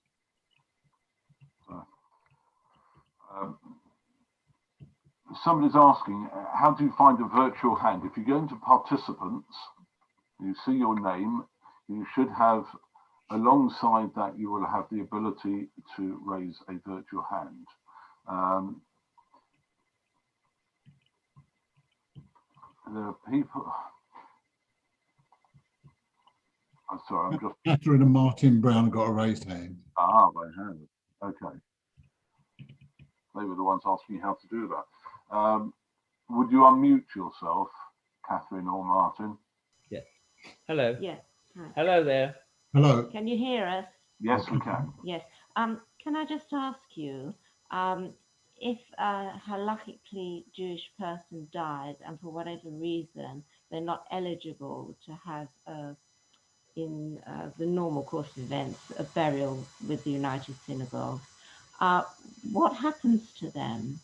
Somebody's asking, how do you find a virtual hand? If you go into participants, you see your name, you should have, alongside that, you will have the ability to raise a virtual hand. There are people. I'm sorry, I'm just.
Catherine and Martin Brown got a raised hand.
Ah, they have. Okay. They were the ones asking how to do that. Would you unmute yourself, Catherine or Martin?
Yeah. Hello.
Yes. Hi.
Hello there.
Hello.
Can you hear us?
Yes, we can.
Yes. Can I just ask you, if a halakhically Jewish person died and for whatever reason they're not eligible to have in the normal course of events a burial with the United Synagogue, what happens to them?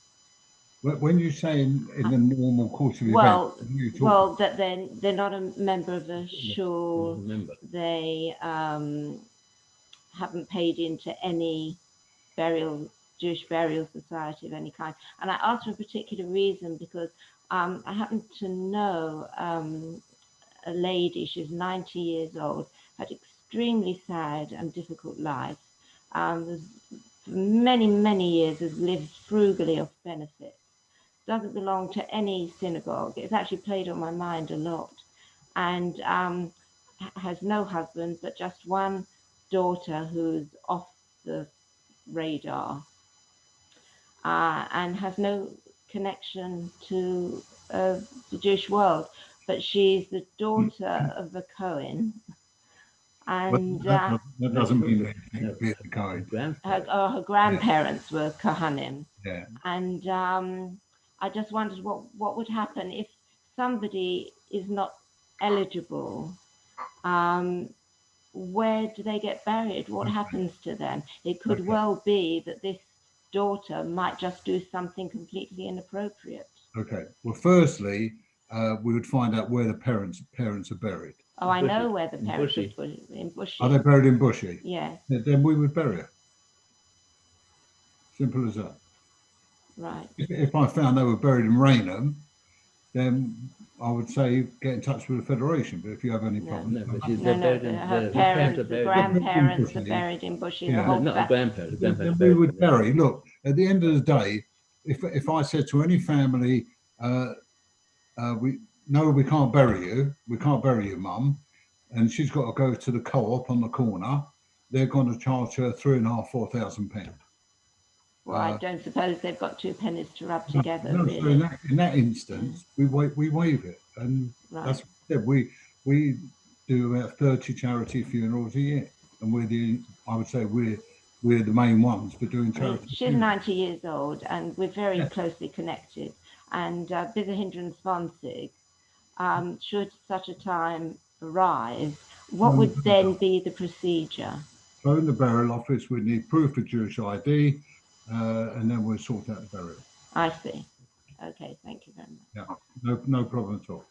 When you say in the normal course of events,
well, that they're not a member of a shul. They haven't paid into any Jewish burial society of any kind. And I asked for a particular reason because I happen to know a lady, she's 90 years old, had extremely sad and difficult life. For many, many years has lived frugally off benefits. Doesn't belong to any synagogue. It's actually played on my mind a lot. And has no husband, but just one daughter who's off the radar, and has no connection to the Jewish world. But she's the daughter of a Cohen, and
that doesn't mean anything. Being a Cohen.
her grandparents were Kohanim.
Yeah.
And I just wondered what would happen if somebody is not eligible. Where do they get buried? What happens to them? It could well be that this daughter might just do something completely inappropriate.
Okay. Well, firstly, we would find out where the parents are buried.
Oh, I know where the parents are in Bushy.
Are they buried in Bushy?
Yeah.
Then we would bury her. Simple as that.
Right.
If I found they were buried in Raynham, then I would say get in touch with the Federation. But if you have any problems,
her parents, the grandparents are buried in Bushy.
Yeah.
Not the grandparents.
Then we would bury. Look, at the end of the day, if I said to any family, we can't bury you, mum, and she's got to go to the co-op on the corner, they're going to charge her £3,500–4,000.
Well, I don't suppose they've got two pennies to rub together.
No,
really.
so in that instance, we waive it, and that's what we do about 30 charity funerals a year, and I would say we're the main ones for doing charity.
She's 90 years old, and we're very closely connected. And Bidder Hindran Sponsig, should such a time arise, what would then be the procedure?
Phone the burial office. We need proof of Jewish ID. And then we'll sort out the burial.
I see. Okay, thank you very much.
Yeah, no problem at all.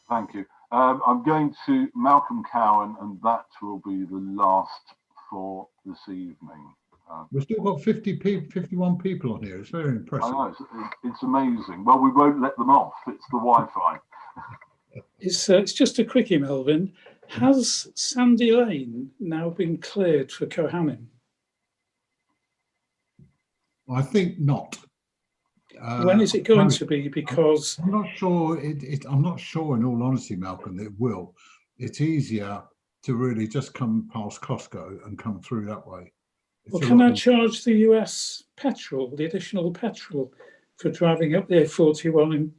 Thank you. I'm going to Malcolm Cowan, and that will be the last for this evening.
We've still got 51 people on here. It's very impressive.
I know, it's amazing. Well, we won't let them off. It's the Wi-Fi.
It's just a quickie, Melvyn. Has Sandy Lane now been cleared for Kohanim?
I think not.
When is it going to be? Because
I'm not sure. I'm not sure, in all honesty, Malcolm, that it will. It's easier to really just come past Costco and come through that way.
Well, can I charge the US petrol, the additional petrol, for driving up the A41?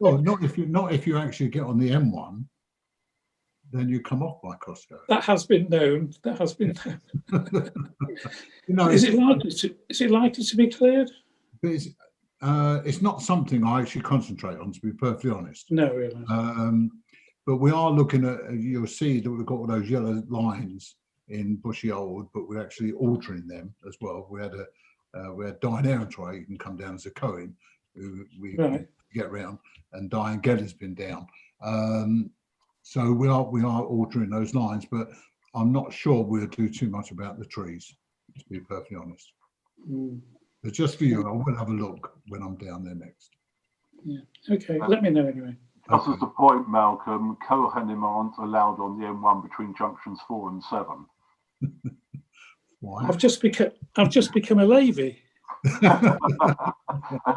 Well, not if you actually get on the M1. Then you come off by Costco.
That has been known. Is it likely to be cleared?
It's not something I actually concentrate on, to be perfectly honest.
No, really.
But we are looking at. You'll see that we've got all those yellow lines in Bushy Old, but we're actually altering them as well. We had Diane Ehrentreu can come down as a Cohen, who we get around, and Diane Geller's been down. So we are altering those lines, but I'm not sure we'll do too much about the trees, to be perfectly honest. But just for you, I will have a look when I'm down there next.
Yeah. Okay. Let me know anyway.
Just as a point, Malcolm, Kohanim aren't allowed on the M1 between junctions 4 and 7.
Why?
I've just become a Levi.
A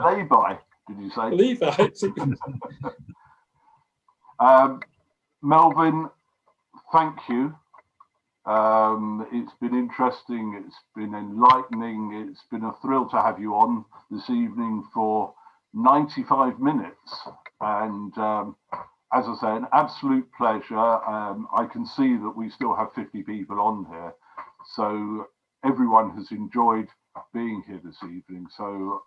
Levi, did you say?
Levi.
Melvyn, thank you. It's been interesting, it's been enlightening, it's been a thrill to have you on this evening for 95 minutes. And as I say, an absolute pleasure. I can see that we still have 50 people on here. So everyone has enjoyed being here this evening. So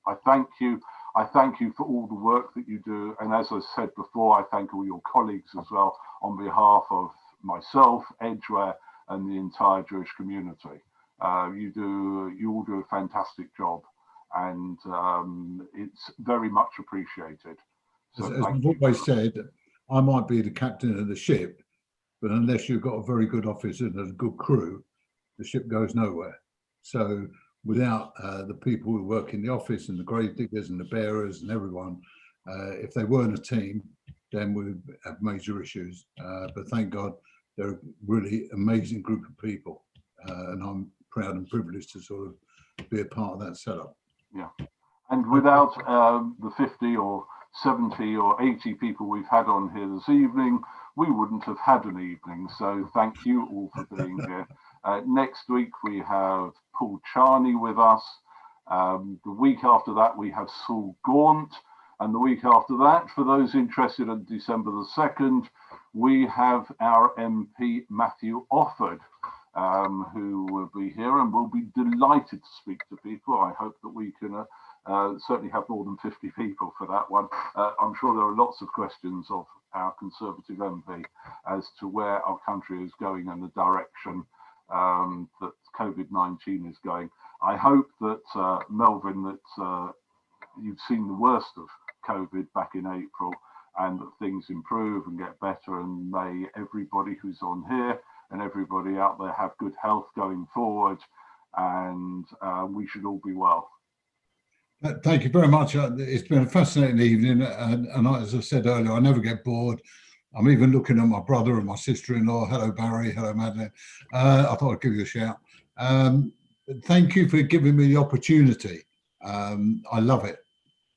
I thank you. I thank you for all the work that you do. And as I said before, I thank all your colleagues as well on behalf of myself, Edgware, and the entire Jewish community. You all do a fantastic job, and it's very much appreciated. So
as I've always said, I might be the captain of the ship, but unless you've got a very good officer and a good crew, the ship goes nowhere. So without the people who work in the office and the grave diggers and the bearers and everyone, if they weren't a team, then we'd have major issues. But thank God, they're a really amazing group of people. And I'm proud and privileged to sort of be a part of that setup.
Yeah. And without the 50 or 70 or 80 people we've had on here this evening, we wouldn't have had an evening. So thank you all for being here. Next week, we have Paul Charney with us. The week after that, we have Saul Gaunt. And the week after that, for those interested in December the 2nd, we have our MP Matthew Offord, who will be here and will be delighted to speak to people. I hope that we can certainly have more than 50 people for that one. I'm sure there are lots of questions of our Conservative MP as to where our country is going and the direction that COVID-19 is going. I hope that, Melvyn, that you've seen the worst of COVID back in April and that things improve and get better, and may everybody who's on here and everybody out there have good health going forward, and we should all be well.
Thank you very much. It's been a fascinating evening, and as I said earlier, I never get bored. I'm even looking at my brother and my sister-in-law. Hello, Barry. Hello, Madeline. I thought I'd give you a shout. Thank you for giving me the opportunity. I love it.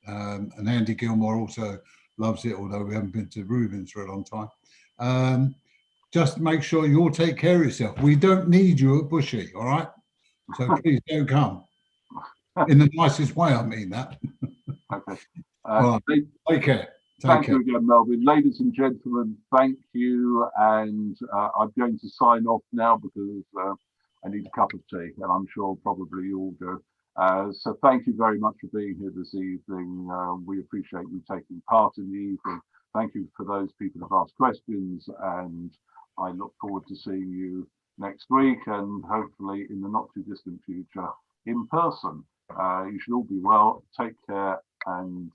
And Andy Gilmore also loves it, although we haven't been to Rubens for a long time. Just make sure you all take care of yourself. We don't need you at Bushy, all right? So please don't come. In the nicest way, I mean that.
Okay.
Right. Take care.
Thank you again, Melvyn. Ladies and gentlemen, thank you. And I'm going to sign off now because I need a cup of tea, and I'm sure probably you all do. So thank you very much for being here this evening. We appreciate you taking part in the evening. Thank you for those people who've asked questions, and I look forward to seeing you next week and hopefully in the not too distant future in person. You should all be well, take care, and